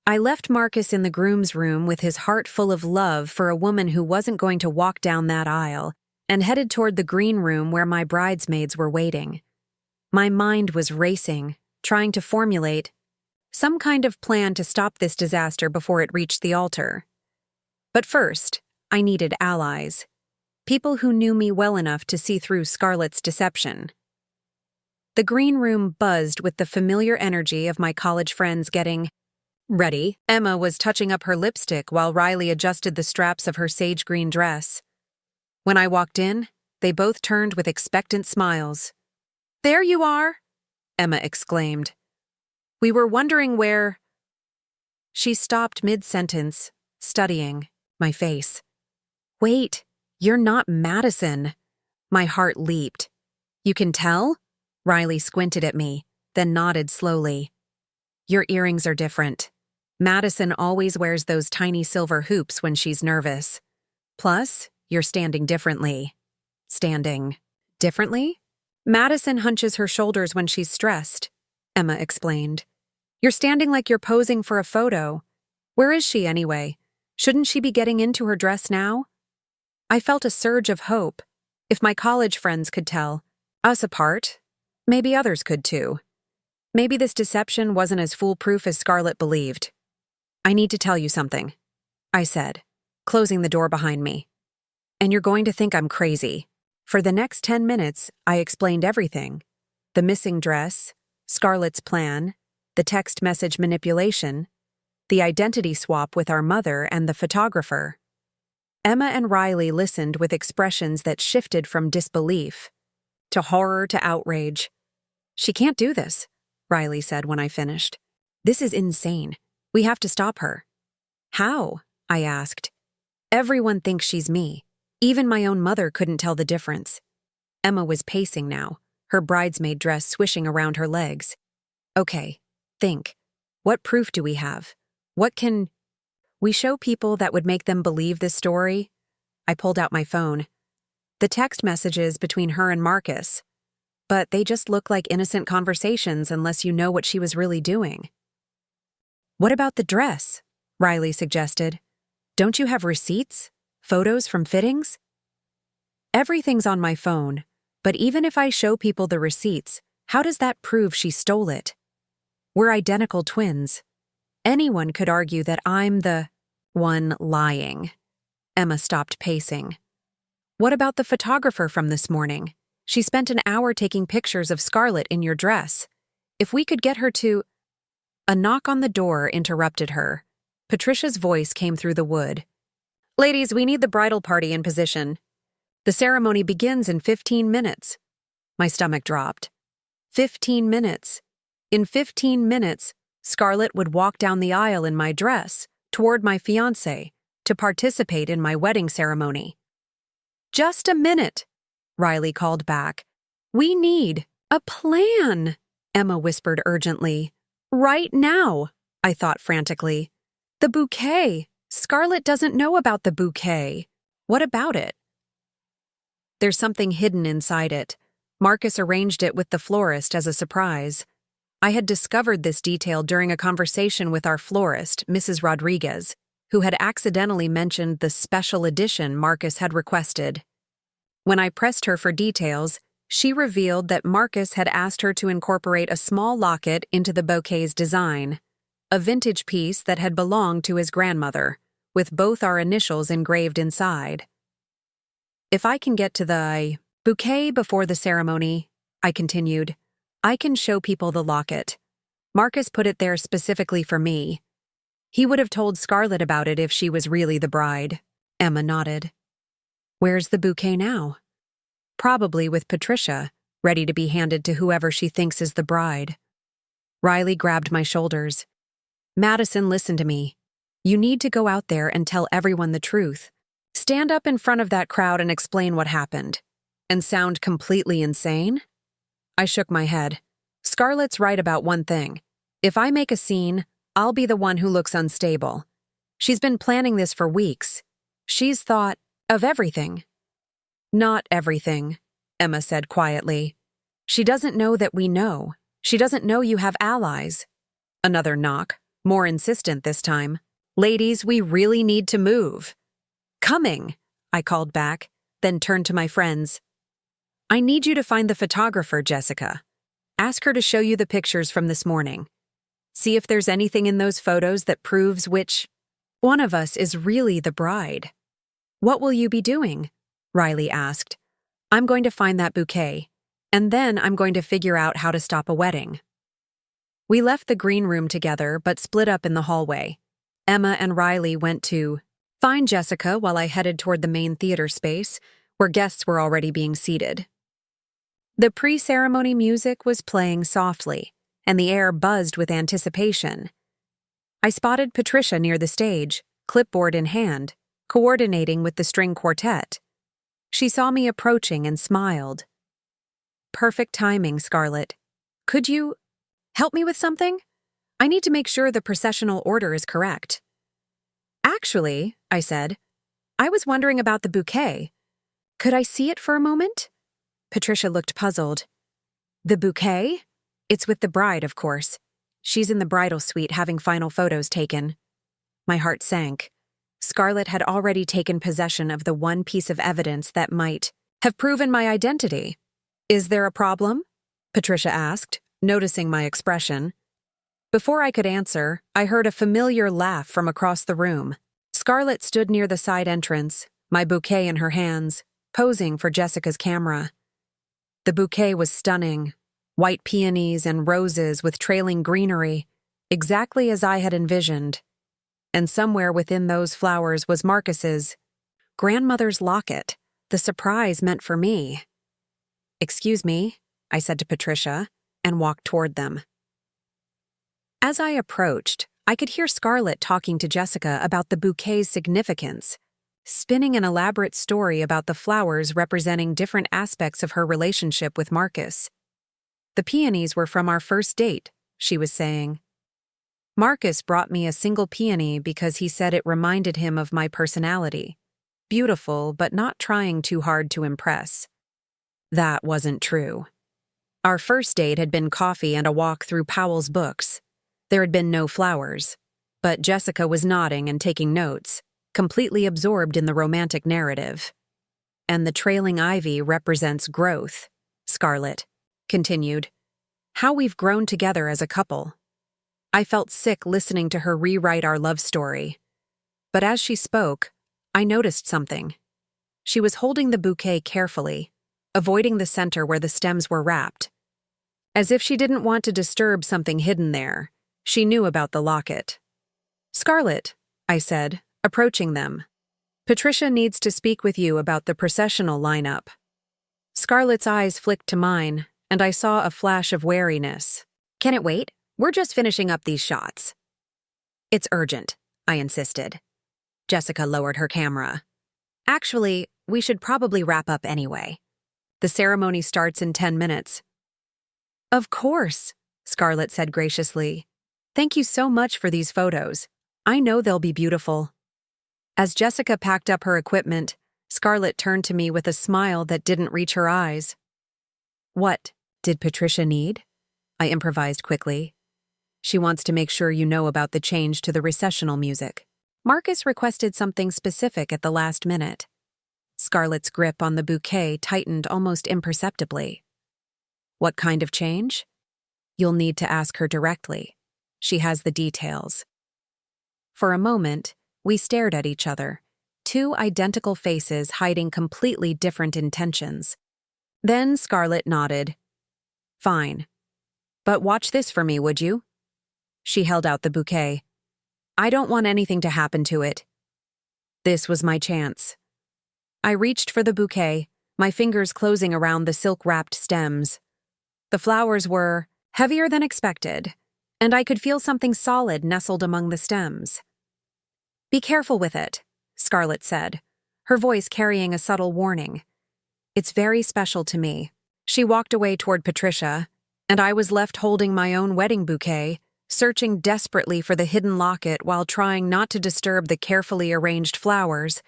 I left Marcus in the groom's room with his heart full of love for a woman who wasn't going to walk down that aisle, and headed toward the green room where my bridesmaids were waiting. My mind was racing, trying to formulate some kind of plan to stop this disaster before it reached the altar. But first, I needed allies, people who knew me well enough to see through Scarlett's deception. The green room buzzed with the familiar energy of my college friends getting ready. Emma was touching up her lipstick while Riley adjusted the straps of her sage green dress. When I walked in, they both turned with expectant smiles. "There you are," Emma exclaimed. "We were wondering where—" She stopped mid-sentence, studying my face. "Wait, you're not Madison." My heart leaped. "You can tell?" Riley squinted at me, then nodded slowly. "Your earrings are different. Madison always wears those tiny silver hoops when she's nervous. Plus, you're standing differently." "Standing differently?" "Madison hunches her shoulders when she's stressed," Emma explained. "You're standing like you're posing for a photo. Where is she anyway? Shouldn't she be getting into her dress now?" I felt a surge of hope. If my college friends could tell us apart, maybe others could too. Maybe this deception wasn't as foolproof as Scarlett believed. "I need to tell you something," I said, closing the door behind me. "And you're going to think I'm crazy." For the next 10 minutes, I explained everything. The missing dress, Scarlett's plan, the text message manipulation, the identity swap with our mother and the photographer. Emma and Riley listened with expressions that shifted from disbelief to horror to outrage. "She can't do this," Riley said when I finished. "This is insane. We have to stop her." "How?" I asked. "Everyone thinks she's me. Even my own mother couldn't tell the difference." Emma was pacing now, her bridesmaid dress swishing around her legs. "Okay, think. What proof do we have? What can we show people that would make them believe this story?" I pulled out my phone. The text messages between her and Marcus. But they just look like innocent conversations unless you know what she was really doing. "What about the dress?" Riley suggested. "Don't you have receipts? Photos from fittings?" "Everything's on my phone, but even if I show people the receipts, how does that prove she stole it? We're identical twins. Anyone could argue that I'm the one lying." Emma stopped pacing. "What about the photographer from this morning? She spent an hour taking pictures of Scarlett in your dress. If we could get her to—" A knock on the door interrupted her. Patricia's voice came through the wood. "Ladies, we need the bridal party in position. The ceremony begins in 15 minutes. My stomach dropped. 15 minutes. In 15 minutes, Scarlett would walk down the aisle in my dress, toward my fiancé, to participate in my wedding ceremony. "Just a minute," Riley called back. "We need A plan, Emma whispered urgently. Right now, I thought frantically. The bouquet. Scarlett doesn't know about the bouquet. What about it? There's something hidden inside it. Marcus arranged it with the florist as a surprise. I had discovered this detail during a conversation with our florist, Mrs. Rodriguez, who had accidentally mentioned the special edition Marcus had requested. When I pressed her for details, she revealed that Marcus had asked her to incorporate a small locket into the bouquet's design, a vintage piece that had belonged to his grandmother, with both our initials engraved inside. If I can get to the bouquet before the ceremony, I continued, I can show people the locket. Marcus put it there specifically for me. He would have told Scarlett about it if she was really the bride. Emma nodded. Where's the bouquet now? Probably with Patricia, ready to be handed to whoever she thinks is the bride. Riley grabbed my shoulders. Madison, listen to me. You need to go out there and tell everyone the truth. Stand up in front of that crowd and explain what happened. And sound completely insane? I shook my head. Scarlett's right about one thing. If I make a scene, I'll be the one who looks unstable. She's been planning this for weeks. She's thought of everything. Not everything, Emma said quietly. She doesn't know that we know. She doesn't know you have allies. Another knock, more insistent this time. Ladies, we really need to move. Coming, I called back, then turned to my friends. I need you to find the photographer, Jessica. Ask her to show you the pictures from this morning. See if there's anything in those photos that proves which one of us is really the bride. What will you be doing? Riley asked. I'm going to find that bouquet, and then I'm going to figure out how to stop a wedding. We left the green room together, but split up in the hallway. Emma and Riley went to find Jessica while I headed toward the main theater space, where guests were already being seated. The pre-ceremony music was playing softly, and the air buzzed with anticipation. I spotted Patricia near the stage, clipboard in hand, coordinating with the string quartet. She saw me approaching and smiled. Perfect timing, Scarlett. Could you help me with something? I need to make sure the processional order is correct. Actually, I said, I was wondering about the bouquet. Could I see it for a moment? Patricia looked puzzled. The bouquet? It's with the bride, of course. She's in the bridal suite having final photos taken. My heart sank. Scarlett had already taken possession of the one piece of evidence that might have proven my identity. Is there a problem? Patricia asked, noticing my expression. Before I could answer, I heard a familiar laugh from across the room. Scarlett stood near the side entrance, my bouquet in her hands, posing for Jessica's camera. The bouquet was stunning. White peonies and roses with trailing greenery, exactly as I had envisioned. And somewhere within those flowers was Marcus's grandmother's locket, the surprise meant for me. Excuse me, I said to Patricia, and walked toward them. As I approached, I could hear Scarlett talking to Jessica about the bouquet's significance, spinning an elaborate story about the flowers representing different aspects of her relationship with Marcus. The peonies were from our first date, she was saying. Marcus brought me a single peony because he said it reminded him of my personality. Beautiful, but not trying too hard to impress. That wasn't true. Our first date had been coffee and a walk through Powell's books. There had been no flowers, but Jessica was nodding and taking notes, completely absorbed in the romantic narrative. And the trailing ivy represents growth, Scarlett continued. How we've grown together as a couple. I felt sick listening to her rewrite our love story. But as she spoke, I noticed something. She was holding the bouquet carefully, avoiding the center where the stems were wrapped. As if she didn't want to disturb something hidden there, she knew about the locket. Scarlett, I said, approaching them. Patricia needs to speak with you about the processional lineup. Scarlett's eyes flicked to mine, and I saw a flash of wariness. Can it wait? We're just finishing up these shots. It's urgent, I insisted. Jessica lowered her camera. Actually, we should probably wrap up anyway. The ceremony starts in 10 minutes. Of course, Scarlett said graciously. Thank you so much for these photos. I know they'll be beautiful. As Jessica packed up her equipment, Scarlett turned to me with a smile that didn't reach her eyes. What did Patricia need? I improvised quickly. She wants to make sure you know about the change to the recessional music. Marcus requested something specific at the last minute. Scarlett's grip on the bouquet tightened almost imperceptibly. What kind of change? You'll need to ask her directly. She has the details. For a moment, we stared at each other, two identical faces hiding completely different intentions. Then Scarlett nodded. Fine. But watch this for me, would you? She held out the bouquet. I don't want anything to happen to it. This was my chance. I reached for the bouquet, my fingers closing around the silk-wrapped stems. The flowers were heavier than expected, and I could feel something solid nestled among the stems. Be careful with it, Scarlett said, her voice carrying a subtle warning. It's very special to me. She walked away toward Patricia, and I was left holding my own wedding bouquet, searching desperately for the hidden locket while trying not to disturb the carefully arranged flowers.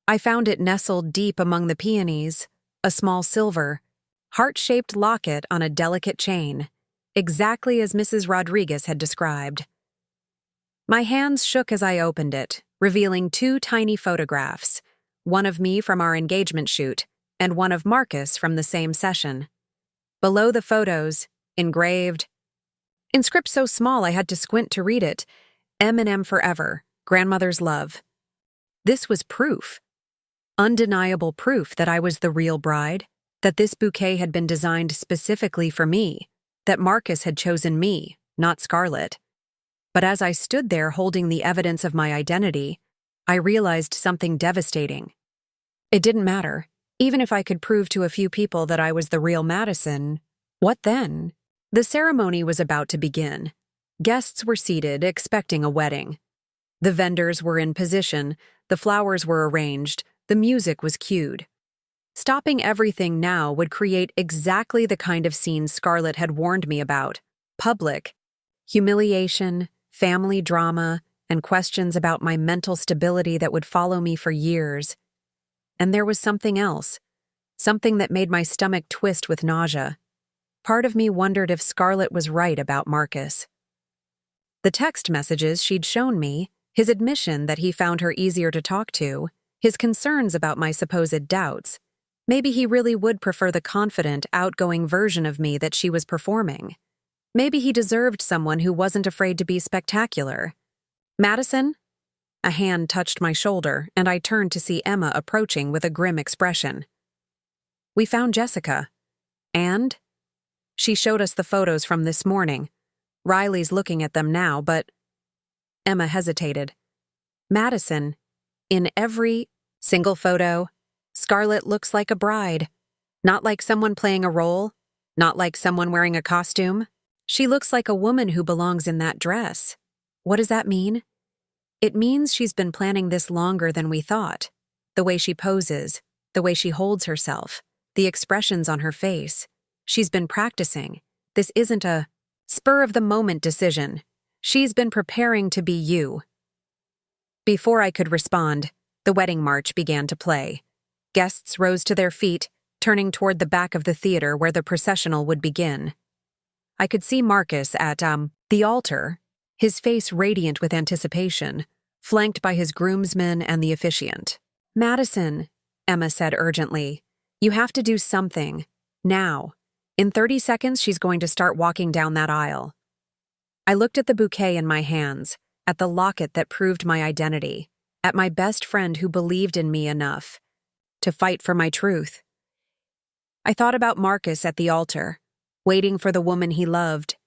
I found it nestled deep among the peonies, a small silver, heart-shaped locket on a delicate chain, exactly as Mrs. Rodriguez had described. My hands shook as I opened it, revealing two tiny photographs, one of me from our engagement shoot and one of Marcus from the same session. Below the photos, engraved, in script so small I had to squint to read it, M&M forever, grandmother's love. This was proof. Undeniable proof that I was the real bride, that this bouquet had been designed specifically for me, that Marcus had chosen me, not Scarlett. But as I stood there holding the evidence of my identity, I realized something devastating. It didn't matter. Even if I could prove to a few people that I was the real Madison, what then? The ceremony was about to begin. Guests were seated, expecting a wedding. The vendors were in position, the flowers were arranged, the music was cued. Stopping everything now would create exactly the kind of scene Scarlett had warned me about. Public, humiliation, family drama, and questions about my mental stability that would follow me for years. And there was something else, something that made my stomach twist with nausea. Part of me wondered if Scarlett was right about Marcus. The text messages she'd shown me, his admission that he found her easier to talk to, his concerns about my supposed doubts. Maybe he really would prefer the confident, outgoing version of me that she was performing. Maybe he deserved someone who wasn't afraid to be spectacular. Madison? A hand touched my shoulder, and I turned to see Emma approaching with a grim expression. We found Jessica. And? She showed us the photos from this morning. Riley's looking at them now, but... Emma hesitated. Madison, in every single photo, Scarlett looks like a bride. Not like someone playing a role, not like someone wearing a costume. She looks like a woman who belongs in that dress. What does that mean? It means she's been planning this longer than we thought. The way she poses, the way she holds herself, the expressions on her face. She's been practicing. This isn't a spur-of-the-moment decision. She's been preparing to be you. Before I could respond, the wedding march began to play. Guests rose to their feet, turning toward the back of the theater where the processional would begin. I could see Marcus at, the altar, his face radiant with anticipation, flanked by his groomsmen and the officiant. Madison, Emma said urgently, you have to do something. Now. In 30 seconds, she's going to start walking down that aisle. I looked at the bouquet in my hands, at the locket that proved my identity, at my best friend who believed in me enough to fight for my truth. I thought about Marcus at the altar, waiting for the woman he loved.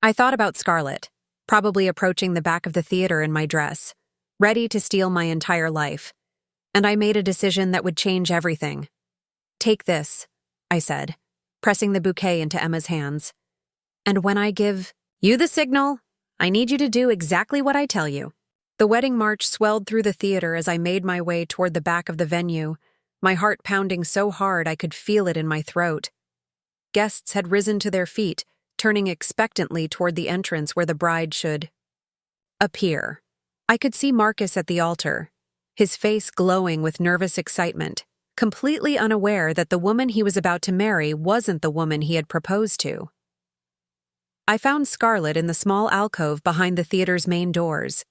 I thought about Scarlett, probably approaching the back of the theater in my dress, ready to steal my entire life. And I made a decision that would change everything. Take this, I said, pressing the bouquet into Emma's hands. And when I give you the signal, I need you to do exactly what I tell you. The wedding march swelled through the theater as I made my way toward the back of the venue, my heart pounding so hard I could feel it in my throat. Guests had risen to their feet, turning expectantly toward the entrance where the bride should appear. I could see Marcus at the altar, his face glowing with nervous excitement, completely unaware that the woman he was about to marry wasn't the woman he had proposed to. I found Scarlett in the small alcove behind the theater's main doors,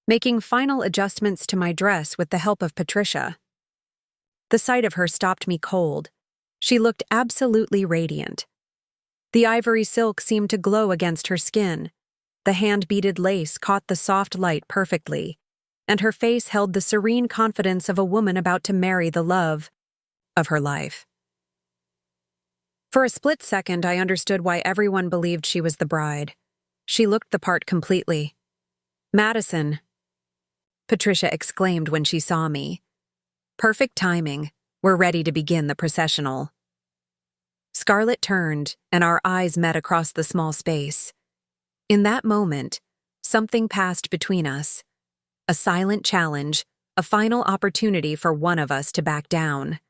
making final adjustments to my dress with the help of Patricia. The sight of her stopped me cold. She looked absolutely radiant. The ivory silk seemed to glow against her skin. The hand-beaded lace caught the soft light perfectly, and her face held the serene confidence of a woman about to marry the love of her life. For a split second, I understood why everyone believed she was the bride. She looked the part completely. "Madison," Patricia exclaimed when she saw me. "Perfect timing. We're ready to begin the processional." Scarlett turned, and our eyes met across the small space. In that moment, something passed between us. A silent challenge, a final opportunity for one of us to back down.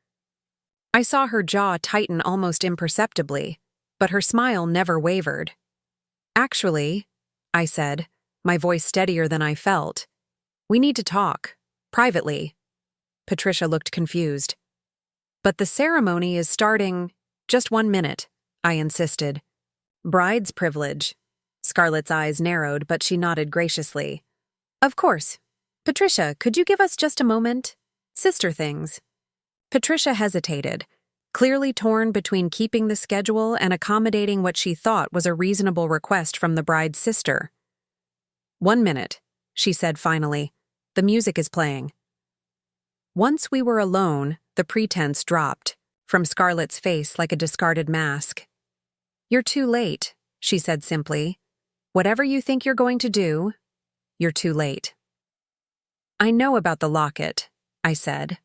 I saw her jaw tighten almost imperceptibly, but her smile never wavered. "Actually," I said, my voice steadier than I felt, "we need to talk, privately." Patricia looked confused. "But the ceremony is starting—" "Just 1 minute," I insisted. "Bride's privilege." Scarlett's eyes narrowed, but she nodded graciously. "Of course. Patricia, could you give us just a moment? Sister things." Patricia hesitated, clearly torn between keeping the schedule and accommodating what she thought was a reasonable request from the bride's sister. "1 minute," she said finally. "The music is playing." Once we were alone, the pretense dropped, from Scarlett's face like a discarded mask. "You're too late," she said simply. "Whatever you think you're going to do, you're too late." "I know about the locket," I said.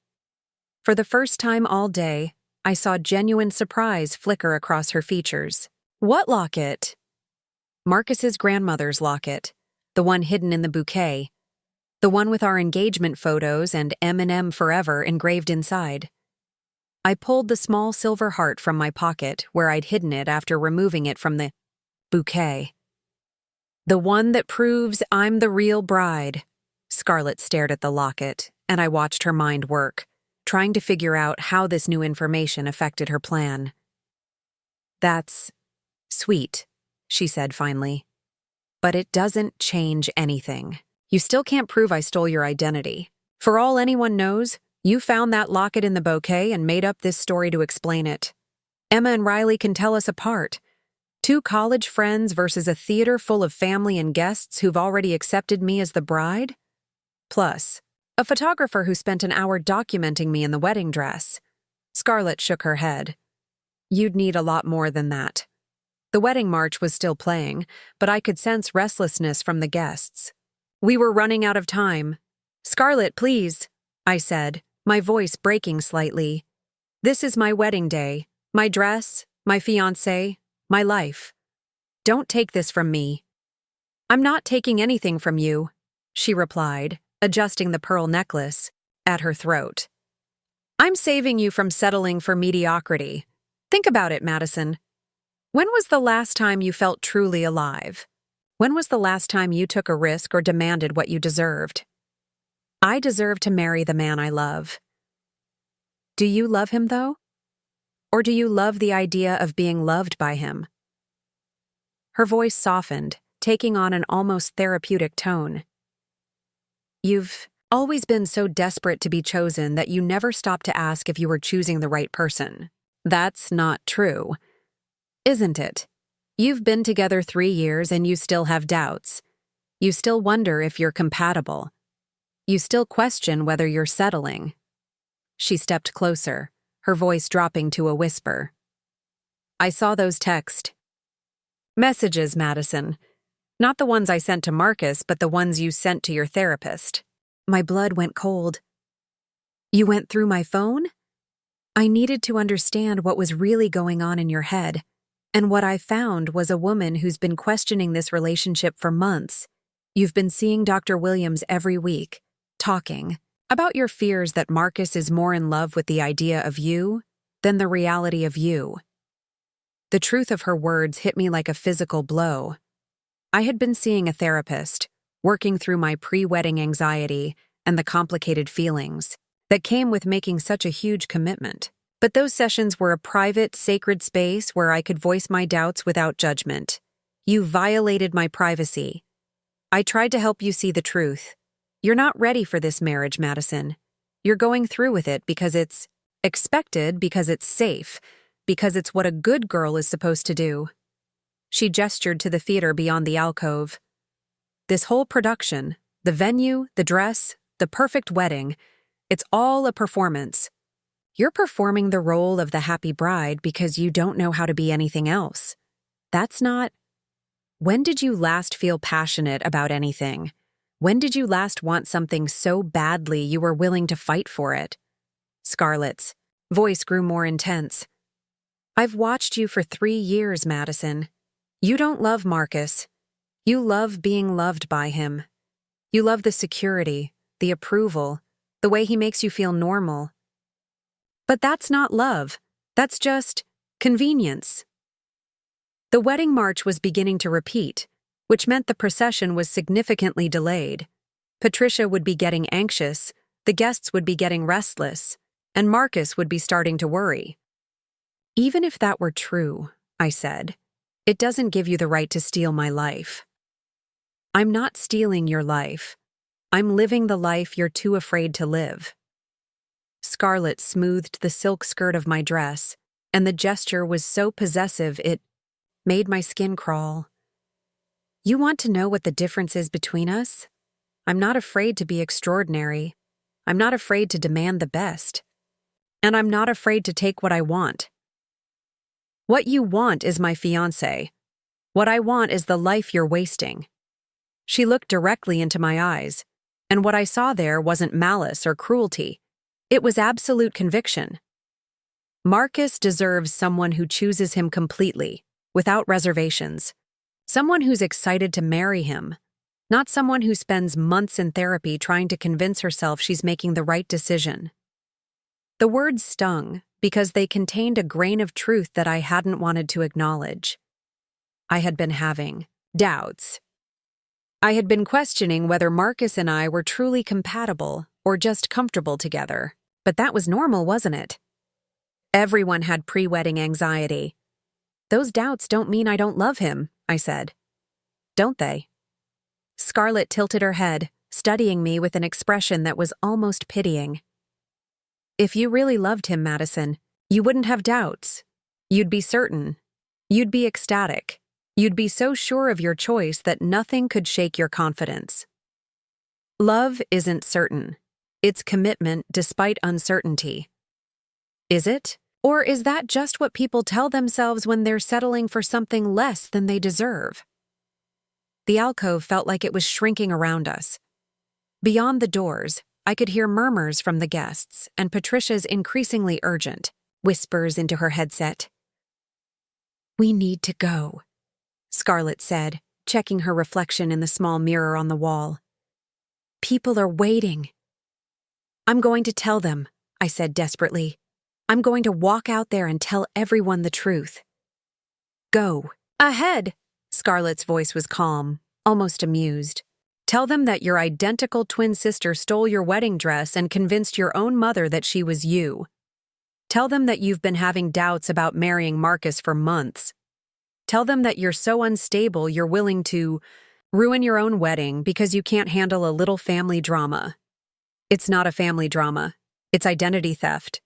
For the first time all day, I saw genuine surprise flicker across her features. "What locket?" "Marcus's grandmother's locket, the one hidden in the bouquet. The one with our engagement photos and M&M Forever engraved inside." I pulled the small silver heart from my pocket where I'd hidden it after removing it from the bouquet. "The one that proves I'm the real bride." Scarlett stared at the locket, and I watched her mind work, trying to figure out how this new information affected her plan. "That's sweet," she said finally. "But it doesn't change anything. You still can't prove I stole your identity. For all anyone knows, you found that locket in the bouquet and made up this story to explain it. Emma and Riley can tell us apart. 2 college friends versus a theater full of family and guests who've already accepted me as the bride? Plus, a photographer who spent an hour documenting me in the wedding dress." Scarlett shook her head. "You'd need a lot more than that." The wedding march was still playing, but I could sense restlessness from the guests. We were running out of time. "Scarlett, please," I said, my voice breaking slightly. "This is my wedding day, my dress, my fiancé, my life. Don't take this from me." "I'm not taking anything from you," she replied, adjusting the pearl necklace at her throat. "I'm saving you from settling for mediocrity. Think about it, Madison. When was the last time you felt truly alive? When was the last time you took a risk or demanded what you deserved? I deserve to marry the man I love." "Do you love him, though? Or do you love the idea of being loved by him?" Her voice softened, taking on an almost therapeutic tone. "You've always been so desperate to be chosen that you never stopped to ask if you were choosing the right person. That's not true, isn't it? You've been together 3 years and you still have doubts. You still wonder if you're compatible. You still question whether you're settling." She stepped closer, her voice dropping to a whisper. "I saw those text messages, Madison. Not the ones I sent to Marcus, but the ones you sent to your therapist." My blood went cold. "You went through my phone?" I needed to understand what was really going on in your head, and what I found was a woman who's been questioning this relationship for months. You've been seeing Dr. Williams every week, talking about your fears that Marcus is more in love with the idea of you than the reality of you. The truth of her words hit me like a physical blow. I had been seeing a therapist, working through my pre-wedding anxiety and the complicated feelings that came with making such a huge commitment. But those sessions were a private, sacred space where I could voice my doubts without judgment. You violated my privacy. I tried to help you see the truth. You're not ready for this marriage, Madison. You're going through with it because it's expected, because it's safe, because it's what a good girl is supposed to do. She gestured to the theater beyond the alcove. This whole production, the venue, the dress, the perfect wedding, it's all a performance. You're performing the role of the happy bride because you don't know how to be anything else. That's not... When did you last feel passionate about anything? When did you last want something so badly you were willing to fight for it? Scarlett's voice grew more intense. I've watched you for 3 years, Madison. You don't love Marcus. You love being loved by him. You love the security, the approval, the way he makes you feel normal. But that's not love. That's just convenience. The wedding march was beginning to repeat, which meant the procession was significantly delayed. Patricia would be getting anxious, the guests would be getting restless, and Marcus would be starting to worry. Even if that were true, I said, it doesn't give you the right to steal my life. I'm not stealing your life. I'm living the life you're too afraid to live. Scarlett smoothed the silk skirt of my dress, and the gesture was so possessive it made my skin crawl. You want to know what the difference is between us? I'm not afraid to be extraordinary. I'm not afraid to demand the best. And I'm not afraid to take what I want. What you want is my fiancé. What I want is the life you're wasting. She looked directly into my eyes, and what I saw there wasn't malice or cruelty. It was absolute conviction. Marcus deserves someone who chooses him completely, without reservations. Someone who's excited to marry him, not someone who spends months in therapy trying to convince herself she's making the right decision. The words stung because they contained a grain of truth that I hadn't wanted to acknowledge. I had been having doubts. I had been questioning whether Marcus and I were truly compatible or just comfortable together, but that was normal, wasn't it? Everyone had pre-wedding anxiety. Those doubts don't mean I don't love him, I said. Don't they? Scarlett tilted her head, studying me with an expression that was almost pitying. If you really loved him, Madison, you wouldn't have doubts. You'd be certain. You'd be ecstatic. You'd be so sure of your choice that nothing could shake your confidence. Love isn't certain. It's commitment despite uncertainty. Is it? Or is that just what people tell themselves when they're settling for something less than they deserve? The alcove felt like it was shrinking around us. Beyond the doors, I could hear murmurs from the guests and Patricia's increasingly urgent whispers into her headset. We need to go, Scarlett said, checking her reflection in the small mirror on the wall. People are waiting. I'm going to tell them, I said desperately. I'm going to walk out there and tell everyone the truth. Go. Ahead. Scarlett's voice was calm, almost amused. Tell them that your identical twin sister stole your wedding dress and convinced your own mother that she was you. Tell them that you've been having doubts about marrying Marcus for months. Tell them that you're so unstable you're willing to ruin your own wedding because you can't handle a little family drama. It's not a family drama. It's identity theft.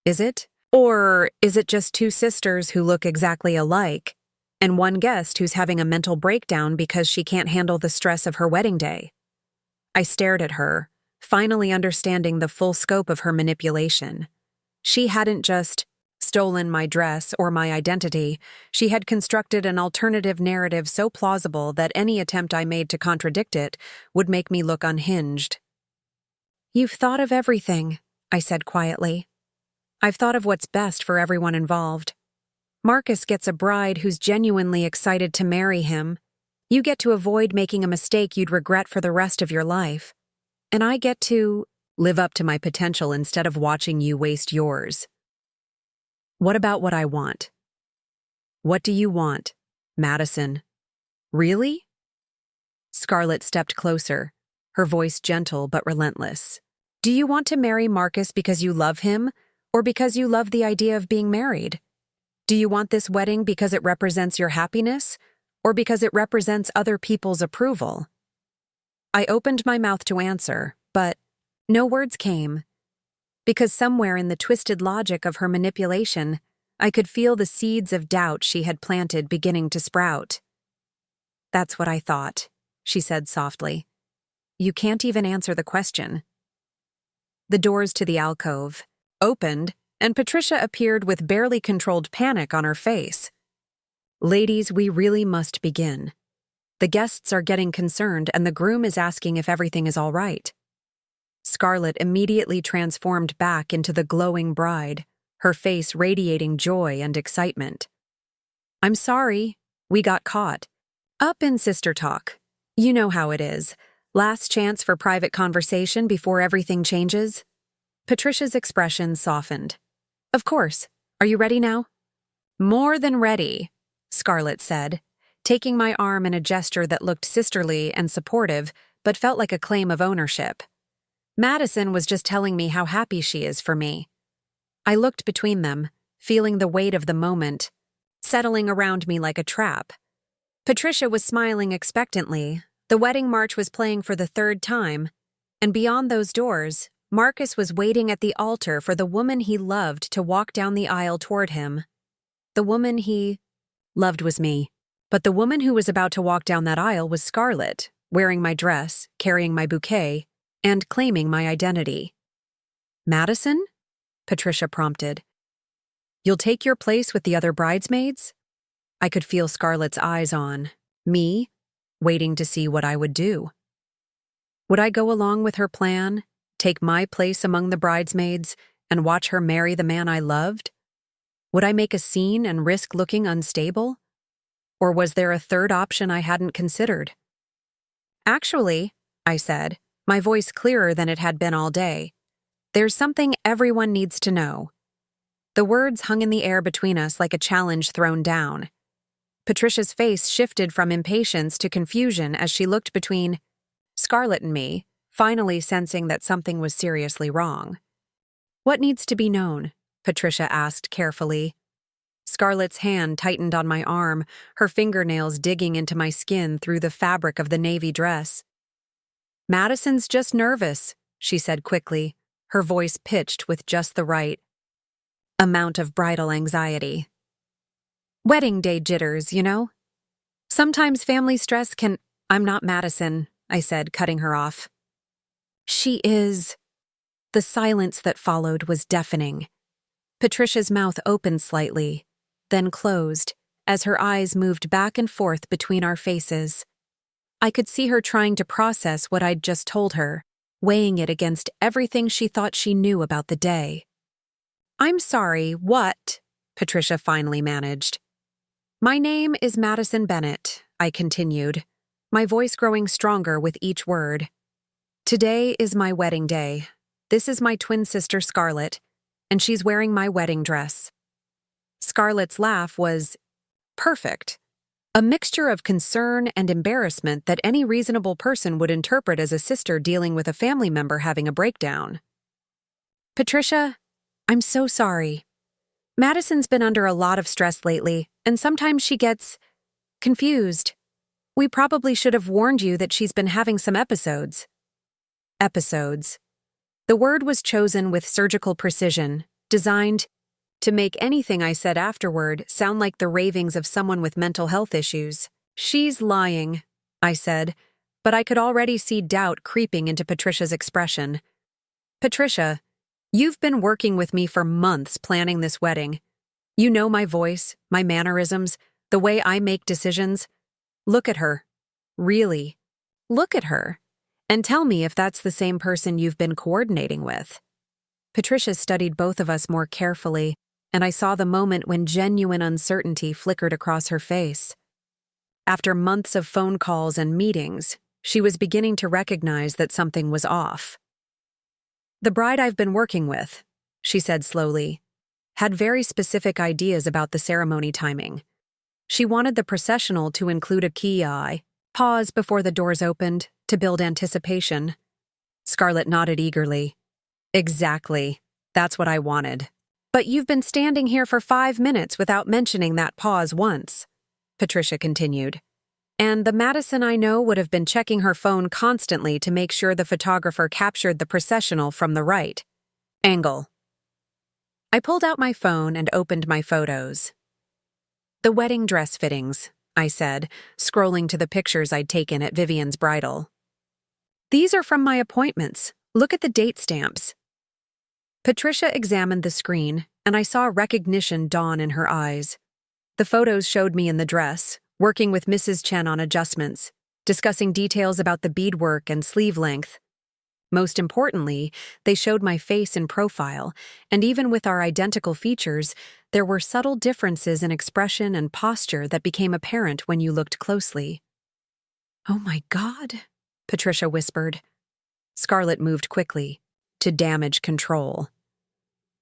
Is it? Or is it just two sisters who look exactly alike, and one guest who's having a mental breakdown because she can't handle the stress of her wedding day? I stared at her, finally understanding the full scope of her manipulation. She hadn't just stolen my dress or my identity. She had constructed an alternative narrative so plausible that any attempt I made to contradict it would make me look unhinged. You've thought of everything, I said quietly. I've thought of what's best for everyone involved. Marcus gets a bride who's genuinely excited to marry him. You get to avoid making a mistake you'd regret for the rest of your life. And I get to live up to my potential instead of watching you waste yours. What about what I want? What do you want? Madison. Really? Scarlett stepped closer, her voice gentle but relentless. Do you want to marry Marcus because you love him, or because you love the idea of being married? Do you want this wedding because it represents your happiness, or because it represents other people's approval? I opened my mouth to answer, but no words came, because somewhere in the twisted logic of her manipulation, I could feel the seeds of doubt she had planted beginning to sprout. That's what I thought, she said softly. You can't even answer the question. The doors to the alcove opened, and Patricia appeared with barely controlled panic on her face. Ladies, we really must begin. The guests are getting concerned, and the groom is asking if everything is all right. Scarlett immediately transformed back into the glowing bride, her face radiating joy and excitement. I'm sorry, we got caught. Up in sister talk. You know how it is. Last chance for private conversation before everything changes. Patricia's expression softened. Of course. Are you ready now? More than ready, Scarlett said, taking my arm in a gesture that looked sisterly and supportive, but felt like a claim of ownership. Madison was just telling me how happy she is for me. I looked between them, feeling the weight of the moment, settling around me like a trap. Patricia was smiling expectantly. The wedding march was playing for the third time, and beyond those doors, Marcus was waiting at the altar for the woman he loved to walk down the aisle toward him. The woman he loved was me, but the woman who was about to walk down that aisle was Scarlett, wearing my dress, carrying my bouquet, and claiming my identity. Madison? Patricia prompted. You'll take your place with the other bridesmaids? I could feel Scarlett's eyes on me, waiting to see what I would do. Would I go along with her plan, take my place among the bridesmaids, and watch her marry the man I loved? Would I make a scene and risk looking unstable? Or was there a third option I hadn't considered? Actually, I said, my voice clearer than it had been all day, there's something everyone needs to know. The words hung in the air between us like a challenge thrown down. Patricia's face shifted from impatience to confusion as she looked between Scarlett and me, finally sensing that something was seriously wrong. What needs to be known? Patricia asked carefully. Scarlett's hand tightened on my arm, her fingernails digging into my skin through the fabric of the navy dress. Madison's just nervous, she said quickly, her voice pitched with just the right amount of bridal anxiety. Wedding day jitters, you know? Sometimes family stress can— I'm not Madison, I said, cutting her off. She is— The silence that followed was deafening. Patricia's mouth opened slightly, then closed, as her eyes moved back and forth between our faces. I could see her trying to process what I'd just told her, weighing it against everything she thought she knew about the day. I'm sorry, what? Patricia finally managed. My name is Madison Bennett, I continued, my voice growing stronger with each word. Today is my wedding day. This is my twin sister Scarlett, and she's wearing my wedding dress. Scarlett's laugh was perfect, a mixture of concern and embarrassment that any reasonable person would interpret as a sister dealing with a family member having a breakdown. Patricia, I'm so sorry. Madison's been under a lot of stress lately, and sometimes she gets confused. We probably should have warned you that she's been having some episodes. Episodes. The word was chosen with surgical precision, designed to make anything I said afterward sound like the ravings of someone with mental health issues. She's lying, I said, but I could already see doubt creeping into Patricia's expression. Patricia, you've been working with me for months planning this wedding. You know my voice, my mannerisms, the way I make decisions. Look at her. Really. Look at her. And tell me if that's the same person you've been coordinating with. Patricia studied both of us more carefully, and I saw the moment when genuine uncertainty flickered across her face. After months of phone calls and meetings, she was beginning to recognize that something was off. The bride I've been working with, she said slowly, had very specific ideas about the ceremony timing. She wanted the processional to include a key eye, pause before the doors opened, to build anticipation. Scarlett nodded eagerly. Exactly. That's what I wanted. But you've been standing here for 5 minutes without mentioning that pause once, Patricia continued. And the Madison I know would have been checking her phone constantly to make sure the photographer captured the processional from the right angle. I pulled out my phone and opened my photos. The wedding dress fittings, I said, scrolling to the pictures I'd taken at Vivian's bridal. These are from my appointments. Look at the date stamps. Patricia examined the screen, and I saw recognition dawn in her eyes. The photos showed me in the dress, working with Mrs. Chen on adjustments, discussing details about the beadwork and sleeve length. Most importantly, they showed my face in profile, and even with our identical features, there were subtle differences in expression and posture that became apparent when you looked closely. "Oh my God," Patricia whispered. Scarlett moved quickly, to damage control.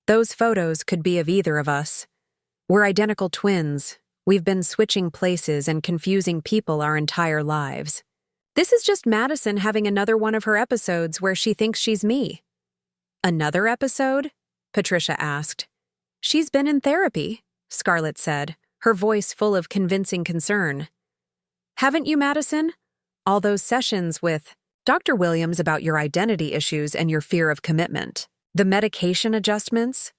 Those photos could be of either of us. We're identical twins. We've been switching places and confusing people our entire lives. This is just Madison having another one of her episodes where she thinks she's me. Another episode? Patricia asked. She's been in therapy, Scarlett said, her voice full of convincing concern. Haven't you, Madison? All those sessions with Dr. Williams about your identity issues and your fear of commitment. The medication adjustments?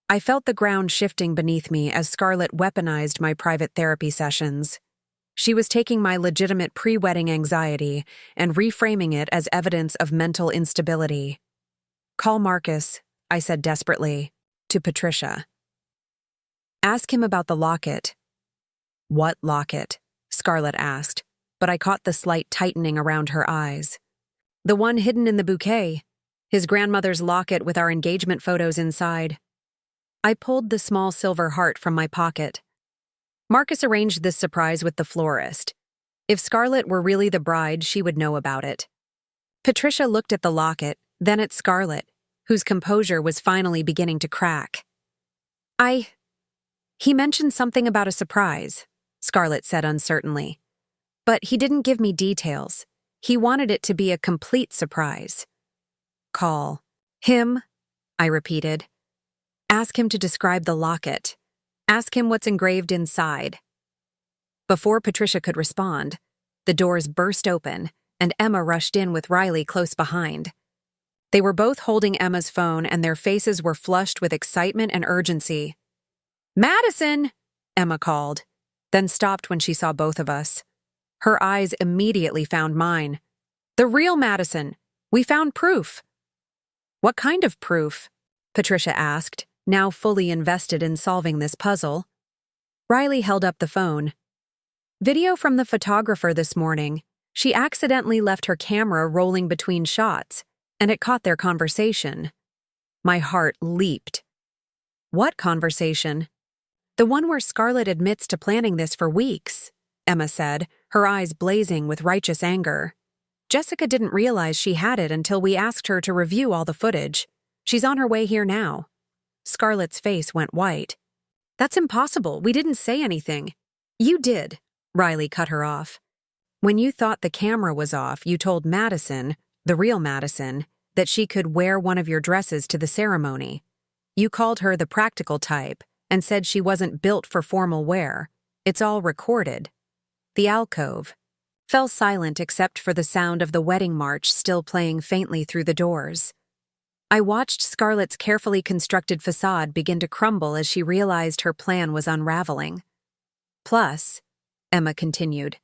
I felt the ground shifting beneath me as Scarlett weaponized my private therapy sessions. She was taking my legitimate pre-wedding anxiety and reframing it as evidence of mental instability. Call Marcus, I said desperately, to Patricia. Ask him about the locket. What locket? Scarlett asked, but I caught the slight tightening around her eyes. The one hidden in the bouquet, his grandmother's locket with our engagement photos inside. I pulled the small silver heart from my pocket. Marcus arranged this surprise with the florist. If Scarlett were really the bride, she would know about it. Patricia looked at the locket, then at Scarlett, whose composure was finally beginning to crack. He mentioned something about a surprise, Scarlett said uncertainly. But he didn't give me details. He wanted it to be a complete surprise. Call him, I repeated. Ask him to describe the locket. Ask him what's engraved inside. Before Patricia could respond, the doors burst open, and Emma rushed in with Riley close behind. They were both holding Emma's phone, and their faces were flushed with excitement and urgency. Madison! Emma called, then stopped when she saw both of us. Her eyes immediately found mine. The real Madison! We found proof! What kind of proof? Patricia asked, now fully invested in solving this puzzle. Riley held up the phone. Video from the photographer this morning. She accidentally left her camera rolling between shots, and it caught their conversation. My heart leaped. What conversation? The one where Scarlett admits to planning this for weeks, Emma said, her eyes blazing with righteous anger. Jessica didn't realize she had it until we asked her to review all the footage. She's on her way here now. Scarlett's face went white. That's impossible. We didn't say anything. You did, Riley cut her off. When you thought the camera was off, you told Madison, the real Madison, that she could wear one of your dresses to the ceremony. You called her the practical type and said she wasn't built for formal wear. It's all recorded. The alcove fell silent except for the sound of the wedding march still playing faintly through the doors. I watched Scarlett's carefully constructed facade begin to crumble as she realized her plan was unraveling. Plus, Emma continued,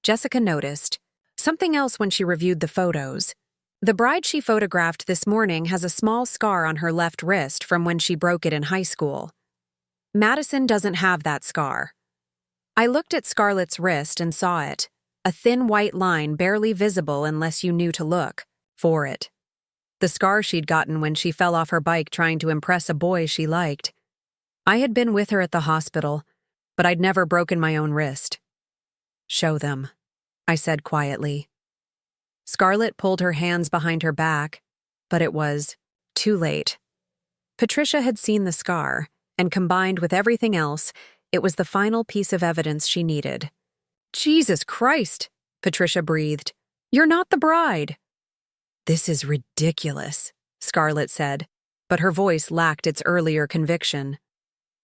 Jessica noticed something else when she reviewed the photos. The bride she photographed this morning has a small scar on her left wrist from when she broke it in high school. Madison doesn't have that scar. I looked at Scarlett's wrist and saw it, a thin white line barely visible unless you knew to look for it. The scar she'd gotten when she fell off her bike trying to impress a boy she liked. I had been with her at the hospital, but I'd never broken my own wrist. Show them, I said quietly. Scarlett pulled her hands behind her back, but it was too late. Patricia had seen the scar, and combined with everything else, It was the final piece of evidence she needed. "Jesus Christ," Patricia breathed. "You're not the bride." "This is ridiculous," Scarlett said, but her voice lacked its earlier conviction.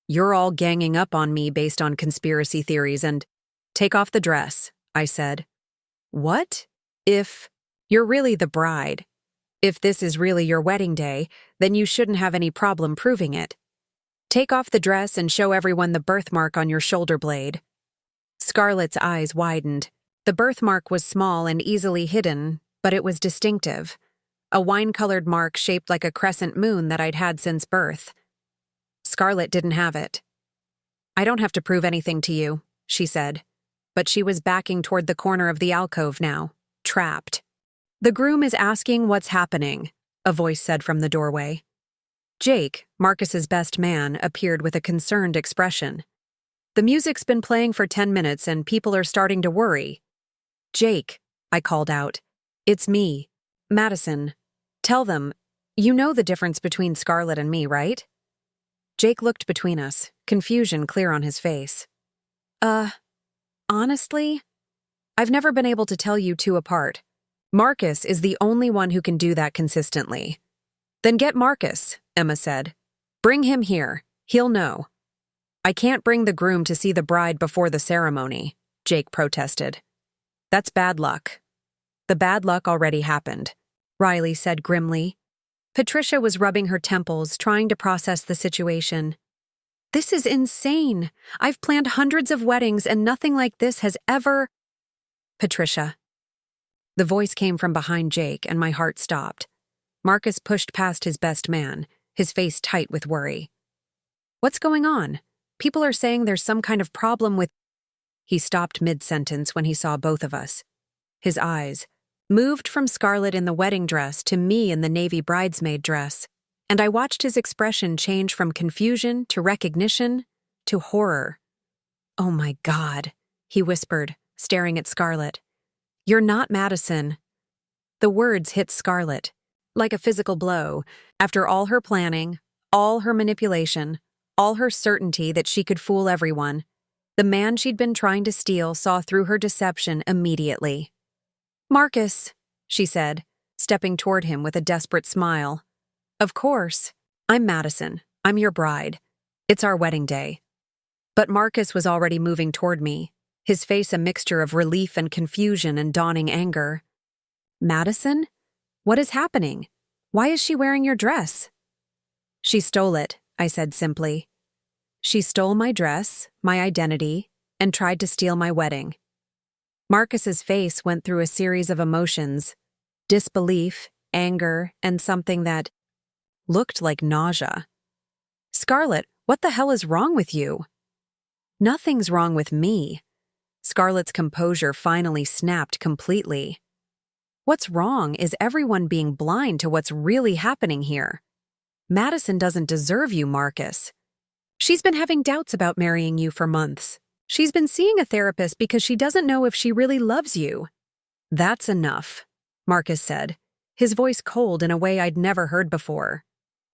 "You're all ganging up on me based on conspiracy theories and—" "Take off the dress," I said. "What? If you're really the bride? If this is really your wedding day, then you shouldn't have any problem proving it. Take off the dress and show everyone the birthmark on your shoulder blade." Scarlett's eyes widened. The birthmark was small and easily hidden, but it was distinctive. A wine-colored mark shaped like a crescent moon that I'd had since birth. Scarlett didn't have it. "I don't have to prove anything to you," she said. But she was backing toward the corner of the alcove now, trapped. "The groom is asking what's happening," a voice said from the doorway. Jake, Marcus's best man, appeared with a concerned expression. "The music's been playing for 10 minutes and people are starting to worry." "Jake," I called out. "It's me, Madison. Tell them, you know the difference between Scarlett and me, right?" Jake looked between us, confusion clear on his face. Honestly, I've never been able to tell you two apart. Marcus is the only one who can do that consistently." "Then get Marcus," Emma said. "Bring him here. He'll know." "I can't bring the groom to see the bride before the ceremony," Jake protested. "That's bad luck." "The bad luck already happened," Riley said grimly. Patricia was rubbing her temples, trying to process the situation. "This is insane. I've planned hundreds of weddings and nothing like this has ever—" "Patricia." The voice came from behind Jake and my heart stopped. Marcus pushed past his best man, his face tight with worry. "What's going on? People are saying there's some kind of problem with—" He stopped mid-sentence when he saw both of us. His eyes moved from Scarlett in the wedding dress to me in the navy bridesmaid dress, and I watched his expression change from confusion to recognition to horror. "Oh my God," he whispered, staring at Scarlett. "You're not Madison." The words hit Scarlett like a physical blow. After all her planning, all her manipulation, all her certainty that she could fool everyone, the man she'd been trying to steal saw through her deception immediately. "Marcus," she said, stepping toward him with a desperate smile. "Of course. I'm Madison. I'm your bride. It's our wedding day." But Marcus was already moving toward me, his face a mixture of relief and confusion and dawning anger. "Madison? What is happening? Why is she wearing your dress?" "She stole it," I said simply. "She stole my dress, my identity, and tried to steal my wedding." Marcus's face went through a series of emotions: disbelief, anger, and something that looked like nausea. "Scarlett, what the hell is wrong with you?" "Nothing's wrong with me." Scarlett's composure finally snapped completely. "What's wrong is everyone being blind to what's really happening here. Madison doesn't deserve you, Marcus. She's been having doubts about marrying you for months. She's been seeing a therapist because she doesn't know if she really loves you." "That's enough," Marcus said, his voice cold in a way I'd never heard before.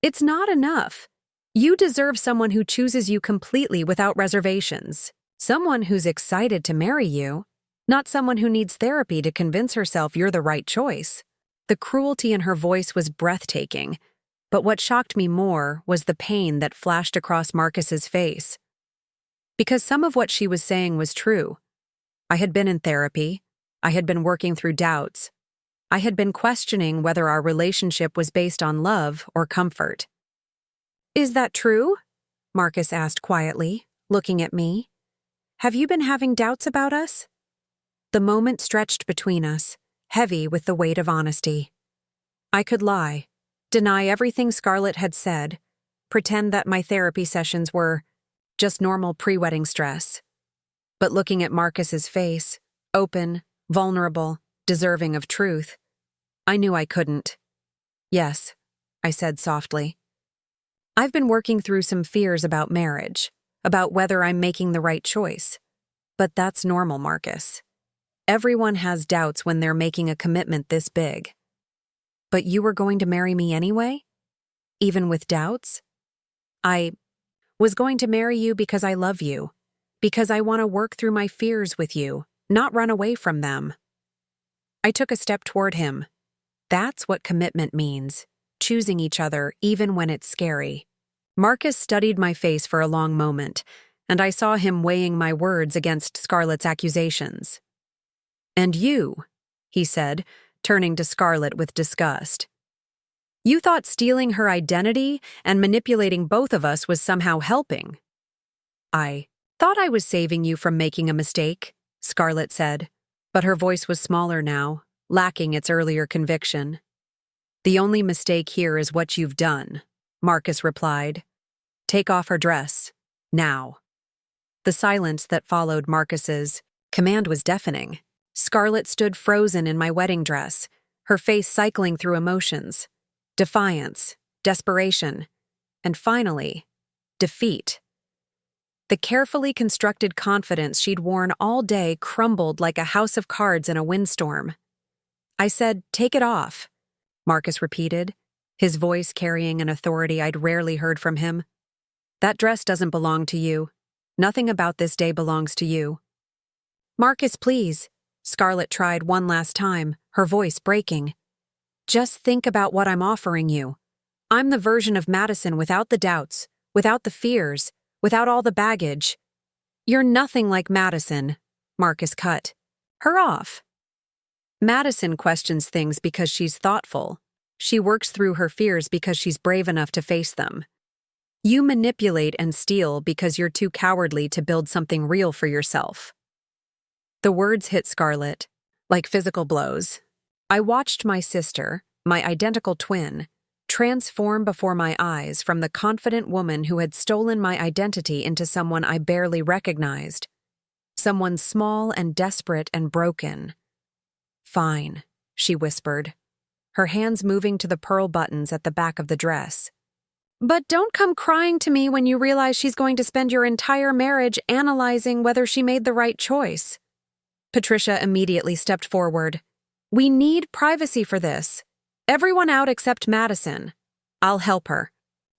"It's not enough. You deserve someone who chooses you completely without reservations. Someone who's excited to marry you, not someone who needs therapy to convince herself you're the right choice." The cruelty in her voice was breathtaking, but what shocked me more was the pain that flashed across Marcus's face. Because some of what she was saying was true. I had been in therapy. I had been working through doubts. I had been questioning whether our relationship was based on love or comfort. "Is that true?" Marcus asked quietly, looking at me. "Have you been having doubts about us?" The moment stretched between us, heavy with the weight of honesty. I could lie, deny everything Scarlett had said, pretend that my therapy sessions were just normal pre-wedding stress. But looking at Marcus's face, open, vulnerable, deserving of truth, I knew I couldn't. "Yes," I said softly. "I've been working through some fears about marriage, about whether I'm making the right choice. But that's normal, Marcus. Everyone has doubts when they're making a commitment this big." "But you were going to marry me anyway? Even with doubts?" "I was going to marry you because I love you, Because I want to work through my fears with you, not run away from them. I took a step toward him. That's what commitment means, choosing each other even when it's scary. Marcus studied my face for a long moment, and I saw him weighing my words against Scarlett's accusations. "And you," he said, turning to Scarlett with disgust. "You thought stealing her identity and manipulating both of us was somehow helping." "I thought I was saving you from making a mistake," Scarlett said, but her voice was smaller now, lacking its earlier conviction. "The only mistake here is what you've done," Marcus replied. "Take off her dress. Now." The silence that followed Marcus's command was deafening. Scarlett stood frozen in my wedding dress, her face cycling through emotions. Defiance, desperation, and finally, defeat. The carefully constructed confidence she'd worn all day crumbled like a house of cards in a windstorm. I said, "Take it off," Marcus repeated, his voice carrying an authority I'd rarely heard from him. "That dress doesn't belong to you. Nothing about this day belongs to you." "Marcus, please," Scarlett tried one last time, her voice breaking. "Just think about what I'm offering you. I'm the version of Madison without the doubts, without the fears, without all the baggage." "You're nothing like Madison," Marcus cut. "Her off." "Madison questions things because she's thoughtful. She works through her fears because she's brave enough to face them. You manipulate and steal because you're too cowardly to build something real for yourself." The words hit Scarlett like physical blows. I watched my sister, my identical twin, transform before my eyes from the confident woman who had stolen my identity into someone I barely recognized. Someone small and desperate and broken. "Fine," she whispered, her hands moving to the pearl buttons at the back of the dress. "But don't come crying to me when you realize she's going to spend your entire marriage analyzing whether she made the right choice." Patricia immediately stepped forward. "We need privacy for this. Everyone out except Madison. I'll help her,"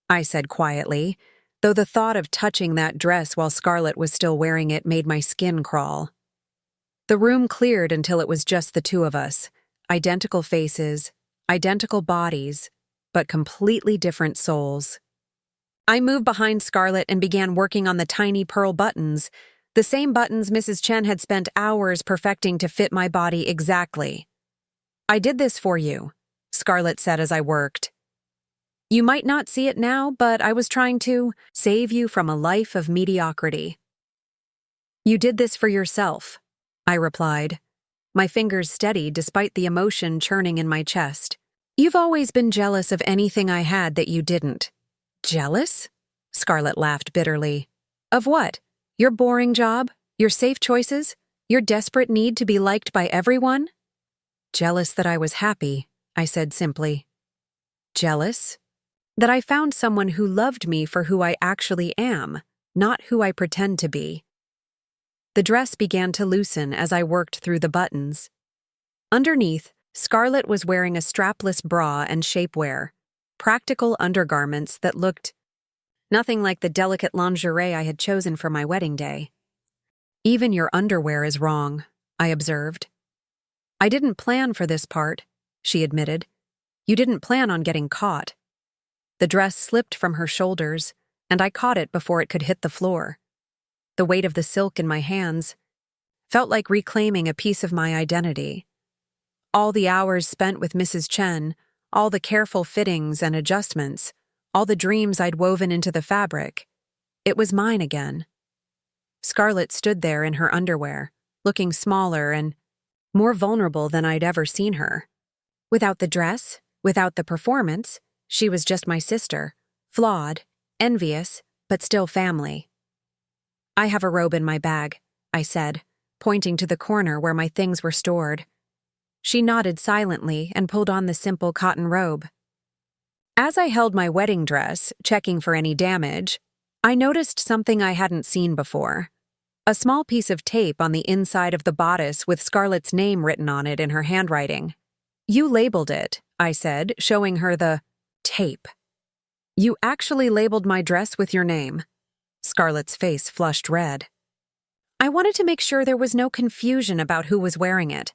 I said quietly, though the thought of touching that dress while Scarlett was still wearing it made my skin crawl. The room cleared until it was just the two of us, identical faces, identical bodies, but completely different souls. I moved behind Scarlett and began working on the tiny pearl buttons, the same buttons Mrs. Chen had spent hours perfecting to fit my body exactly. "I did this for you," Scarlett said as I worked. "You might not see it now, but I was trying to save you from a life of mediocrity." "You did this for yourself," I replied, my fingers steady despite the emotion churning in my chest. "You've always been jealous of anything I had that you didn't." "Jealous?" Scarlett laughed bitterly. "Of what? Your boring job? Your safe choices? Your desperate need to be liked by everyone?" "Jealous that I was happy," I said simply. "Jealous? That I found someone who loved me for who I actually am, not who I pretend to be." The dress began to loosen as I worked through the buttons. Underneath, Scarlett was wearing a strapless bra and shapewear, practical undergarments that looked nothing like the delicate lingerie I had chosen for my wedding day. "Even your underwear is wrong," I observed. "I didn't plan for this part," she admitted. "You didn't plan on getting caught." The dress slipped from her shoulders, and I caught it before it could hit the floor. The weight of the silk in my hands felt like reclaiming a piece of my identity. All the hours spent with Mrs. Chen, all the careful fittings and adjustments, all the dreams I'd woven into the fabric, it was mine again. Scarlett stood there in her underwear, looking smaller and more vulnerable than I'd ever seen her. Without the dress, without the performance, she was just my sister, flawed, envious, but still family. "I have a robe in my bag," I said, pointing to the corner where my things were stored. She nodded silently and pulled on the simple cotton robe. As I held my wedding dress, checking for any damage, I noticed something I hadn't seen before. A small piece of tape on the inside of the bodice with Scarlett's name written on it in her handwriting. "You labeled it," I said, showing her the tape. "You actually labeled my dress with your name." Scarlett's face flushed red. I wanted to make sure there was no confusion about who was wearing it.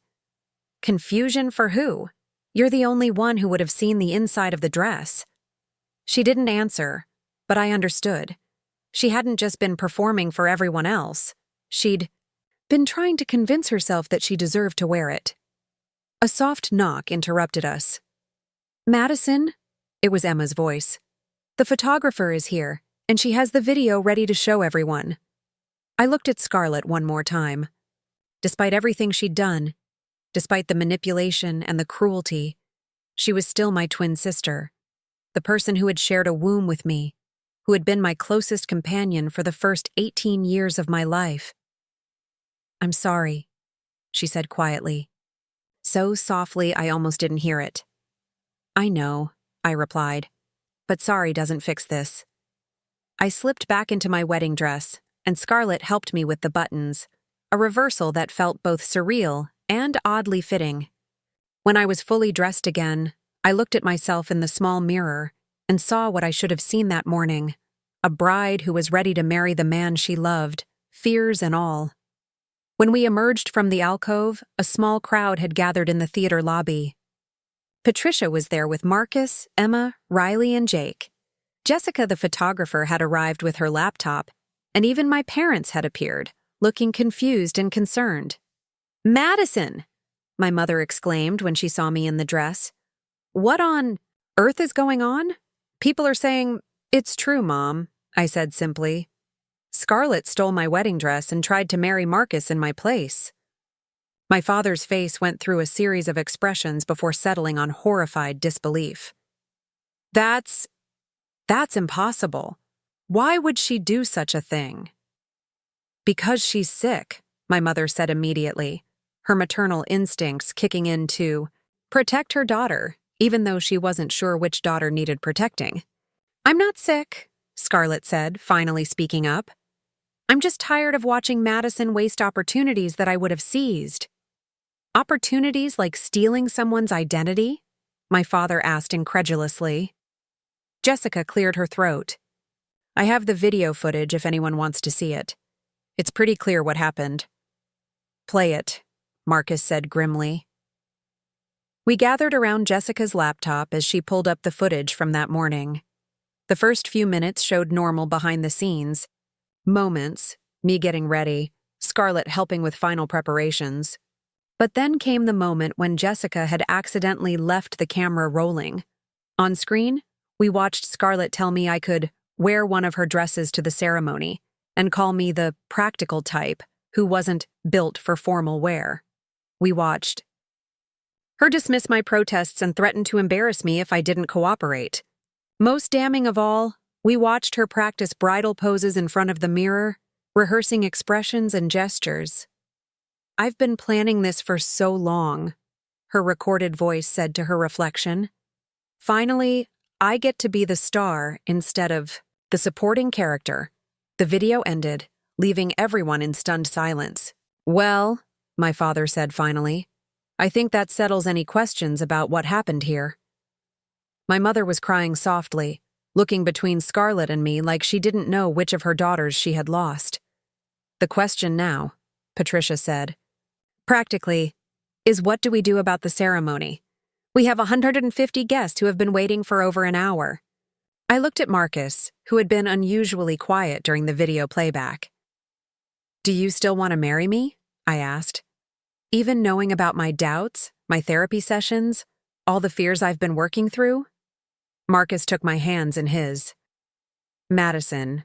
Confusion for who? You're the only one who would have seen the inside of the dress. She didn't answer, but I understood. She hadn't just been performing for everyone else. She'd been trying to convince herself that she deserved to wear it. A soft knock interrupted us. "Madison?" It was Emma's voice. "The photographer is here, and she has the video ready to show everyone." I looked at Scarlett one more time. Despite everything she'd done, despite the manipulation and the cruelty, she was still my twin sister, the person who had shared a womb with me, who had been my closest companion for the first 18 years of my life. "I'm sorry," she said quietly, so softly I almost didn't hear it. "I know," I replied, "but sorry doesn't fix this." I slipped back into my wedding dress, and Scarlett helped me with the buttons, a reversal that felt both surreal and oddly fitting. When I was fully dressed again, I looked at myself in the small mirror and saw what I should have seen that morning, a bride who was ready to marry the man she loved, fears and all. When we emerged from the alcove, a small crowd had gathered in the theater lobby. Patricia was there with Marcus, Emma, Riley, and Jake. Jessica, the photographer, had arrived with her laptop, and even my parents had appeared, looking confused and concerned. "Madison!" my mother exclaimed when she saw me in the dress. "What on earth is going on?" "People are saying, 'It's true, Mom,'" I said simply. "Scarlett stole my wedding dress and tried to marry Marcus in my place." My father's face went through a series of expressions before settling on horrified disbelief. That's impossible. Why would she do such a thing?" "Because she's sick," my mother said immediately, her maternal instincts kicking in to protect her daughter, even though she wasn't sure which daughter needed protecting. "I'm not sick," Scarlett said, finally speaking up. "I'm just tired of watching Madison waste opportunities that I would have seized." "Opportunities like stealing someone's identity?" my father asked incredulously. Jessica cleared her throat. "I have the video footage if anyone wants to see it. It's pretty clear what happened." "Play it," Marcus said grimly. We gathered around Jessica's laptop as she pulled up the footage from that morning. The first few minutes showed normal behind the scenes. Moments, me getting ready, Scarlett helping with final preparations. But then came the moment when Jessica had accidentally left the camera rolling. On screen, we watched Scarlett tell me I could wear one of her dresses to the ceremony and call me the practical type who wasn't built for formal wear. We watched her dismiss my protests and threaten to embarrass me if I didn't cooperate. Most damning of all, we watched her practice bridal poses in front of the mirror, rehearsing expressions and gestures. "I've been planning this for so long," her recorded voice said to her reflection. "Finally, I get to be the star instead of the supporting character." The video ended, leaving everyone in stunned silence. "Well," my father said finally, "I think that settles any questions about what happened here." My mother was crying softly, looking between Scarlett and me like she didn't know which of her daughters she had lost. "The question now," Patricia said, "practically, is what do we do about the ceremony? We have 150 guests who have been waiting for over an hour." I looked at Marcus, who had been unusually quiet during the video playback. "Do you still want to marry me?" I asked. "Even knowing about my doubts, my therapy sessions, all the fears I've been working through?" Marcus took my hands in his. "Madison,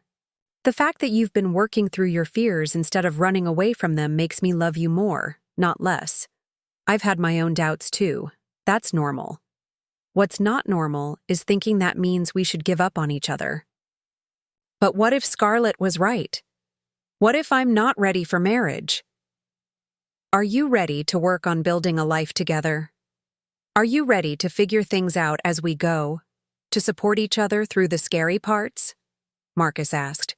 the fact that you've been working through your fears instead of running away from them makes me love you more, not less. I've had my own doubts too. That's normal. What's not normal is thinking that means we should give up on each other." But what if Scarlett was right? What if I'm not ready for marriage? Are you ready to work on building a life together? Are you ready to figure things out as we go, to support each other through the scary parts? Marcus asked.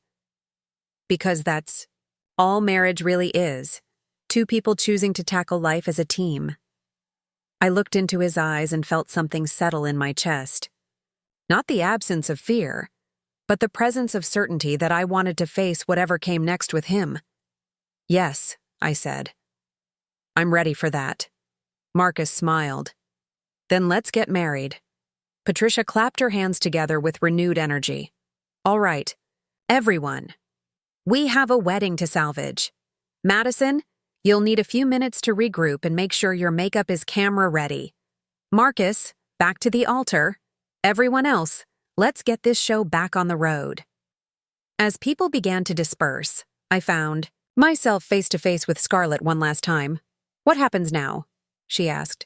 Because that's all marriage really is, two people choosing to tackle life as a team. I looked into his eyes and felt something settle in my chest. Not the absence of fear, but the presence of certainty that I wanted to face whatever came next with him. Yes, I said. I'm ready for that. Marcus smiled. Then let's get married. Patricia clapped her hands together with renewed energy. All right, everyone. We have a wedding to salvage. Madison, you'll need a few minutes to regroup and make sure your makeup is camera ready. Marcus, back to the altar. Everyone else, let's get this show back on the road. As people began to disperse, I found myself face to face with Scarlett one last time. What happens now? She asked.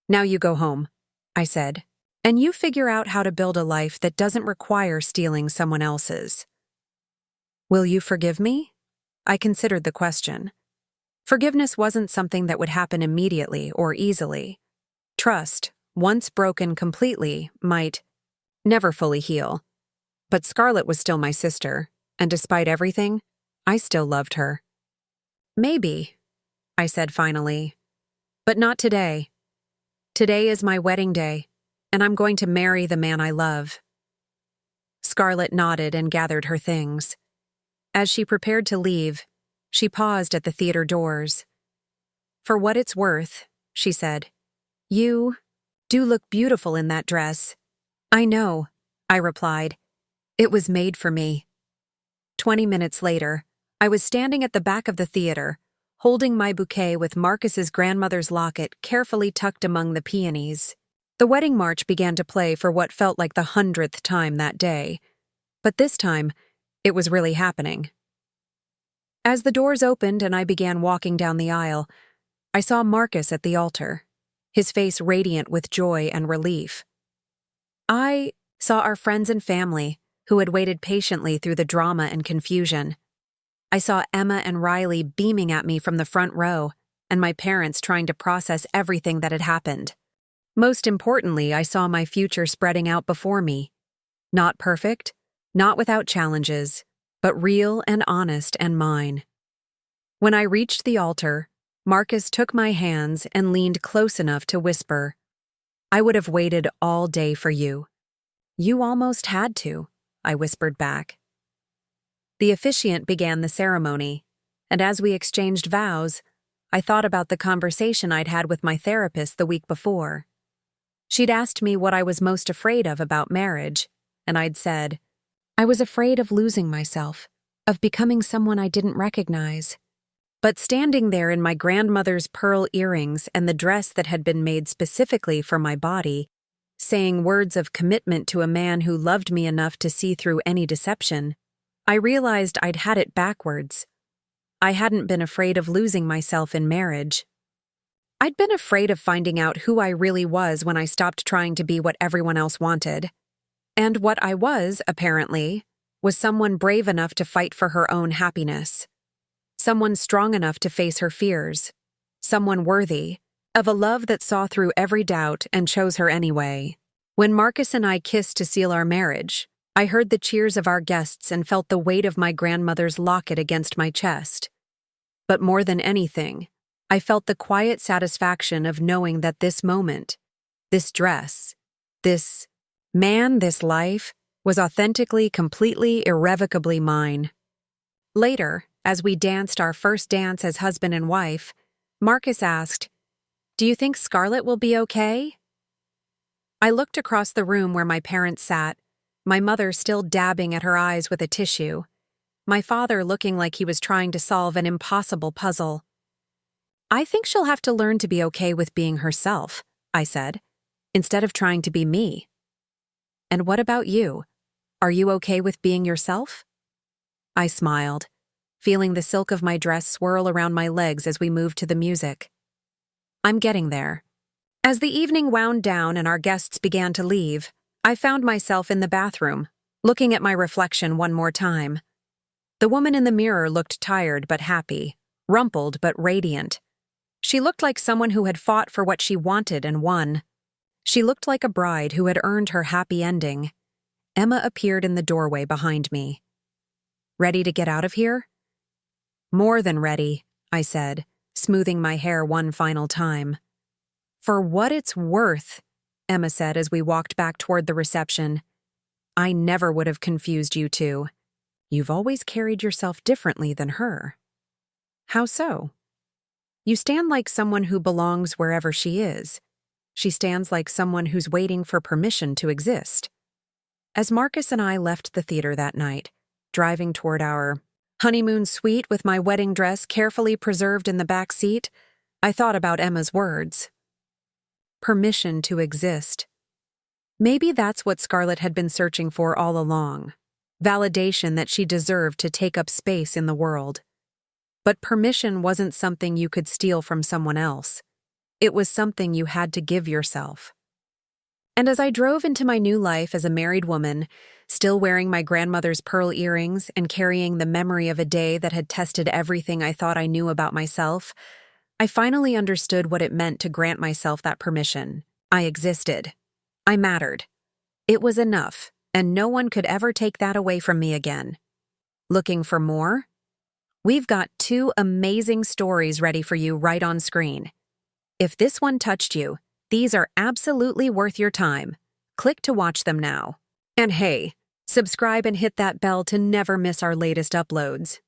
Now you go home, I said, and you figure out how to build a life that doesn't require stealing someone else's. Will you forgive me? I considered the question. Forgiveness wasn't something that would happen immediately or easily. Trust, once broken completely, might never fully heal. But Scarlett was still my sister, and despite everything, I still loved her. Maybe, I said finally. But not today. Today is my wedding day, and I'm going to marry the man I love. Scarlett nodded and gathered her things. As she prepared to leave, she paused at the theater doors. For what it's worth, she said, you do look beautiful in that dress. I know, I replied. It was made for me. 20 minutes later, I was standing at the back of the theater, holding my bouquet with Marcus's grandmother's locket carefully tucked among the peonies. The wedding march began to play for what felt like the 100th time that day. But this time, it was really happening. As the doors opened and I began walking down the aisle, I saw Marcus at the altar, his face radiant with joy and relief. I saw our friends and family, who had waited patiently through the drama and confusion. I saw Emma and Riley beaming at me from the front row, and my parents trying to process everything that had happened. Most importantly, I saw my future spreading out before me. Not perfect, not without challenges, but real and honest and mine. When I reached the altar, Marcus took my hands and leaned close enough to whisper, I would have waited all day for you. You almost had to, I whispered back. The officiant began the ceremony, and as we exchanged vows, I thought about the conversation I'd had with my therapist the week before. She'd asked me what I was most afraid of about marriage, and I'd said, I was afraid of losing myself, of becoming someone I didn't recognize. But standing there in my grandmother's pearl earrings and the dress that had been made specifically for my body, saying words of commitment to a man who loved me enough to see through any deception, I realized I'd had it backwards. I hadn't been afraid of losing myself in marriage. I'd been afraid of finding out who I really was when I stopped trying to be what everyone else wanted. And what I was, apparently, was someone brave enough to fight for her own happiness. Someone strong enough to face her fears. Someone worthy of a love that saw through every doubt and chose her anyway. When Marcus and I kissed to seal our marriage, I heard the cheers of our guests and felt the weight of my grandmother's locket against my chest. But more than anything, I felt the quiet satisfaction of knowing that this moment, this dress, this man, this life, was authentically, completely, irrevocably mine. Later, as we danced our first dance as husband and wife, Marcus asked, Do you think Scarlett will be okay? I looked across the room where my parents sat, my mother still dabbing at her eyes with a tissue, my father looking like he was trying to solve an impossible puzzle. I think she'll have to learn to be okay with being herself, I said, instead of trying to be me. And what about you? Are you okay with being yourself? I smiled, feeling the silk of my dress swirl around my legs as we moved to the music. I'm getting there. As the evening wound down and our guests began to leave, I found myself in the bathroom, looking at my reflection one more time. The woman in the mirror looked tired but happy, rumpled but radiant. She looked like someone who had fought for what she wanted and won. She looked like a bride who had earned her happy ending. Emma appeared in the doorway behind me. Ready to get out of here? More than ready, I said, smoothing my hair one final time. For what it's worth, Emma said as we walked back toward the reception. I never would have confused you two. You've always carried yourself differently than her. How so? You stand like someone who belongs wherever she is. She stands like someone who's waiting for permission to exist. As Marcus and I left the theater that night, driving toward our honeymoon suite with my wedding dress carefully preserved in the back seat, I thought about Emma's words. Permission to exist. Maybe that's what Scarlett had been searching for all along. Validation that she deserved to take up space in the world. But permission wasn't something you could steal from someone else. It was something you had to give yourself. And as I drove into my new life as a married woman, still wearing my grandmother's pearl earrings and carrying the memory of a day that had tested everything I thought I knew about myself, I finally understood what it meant to grant myself that permission. I existed. I mattered. It was enough, and no one could ever take that away from me again. Looking for more? We've got 2 amazing stories ready for you right on screen. If this one touched you, these are absolutely worth your time. Click to watch them now. And hey, subscribe and hit that bell to never miss our latest uploads.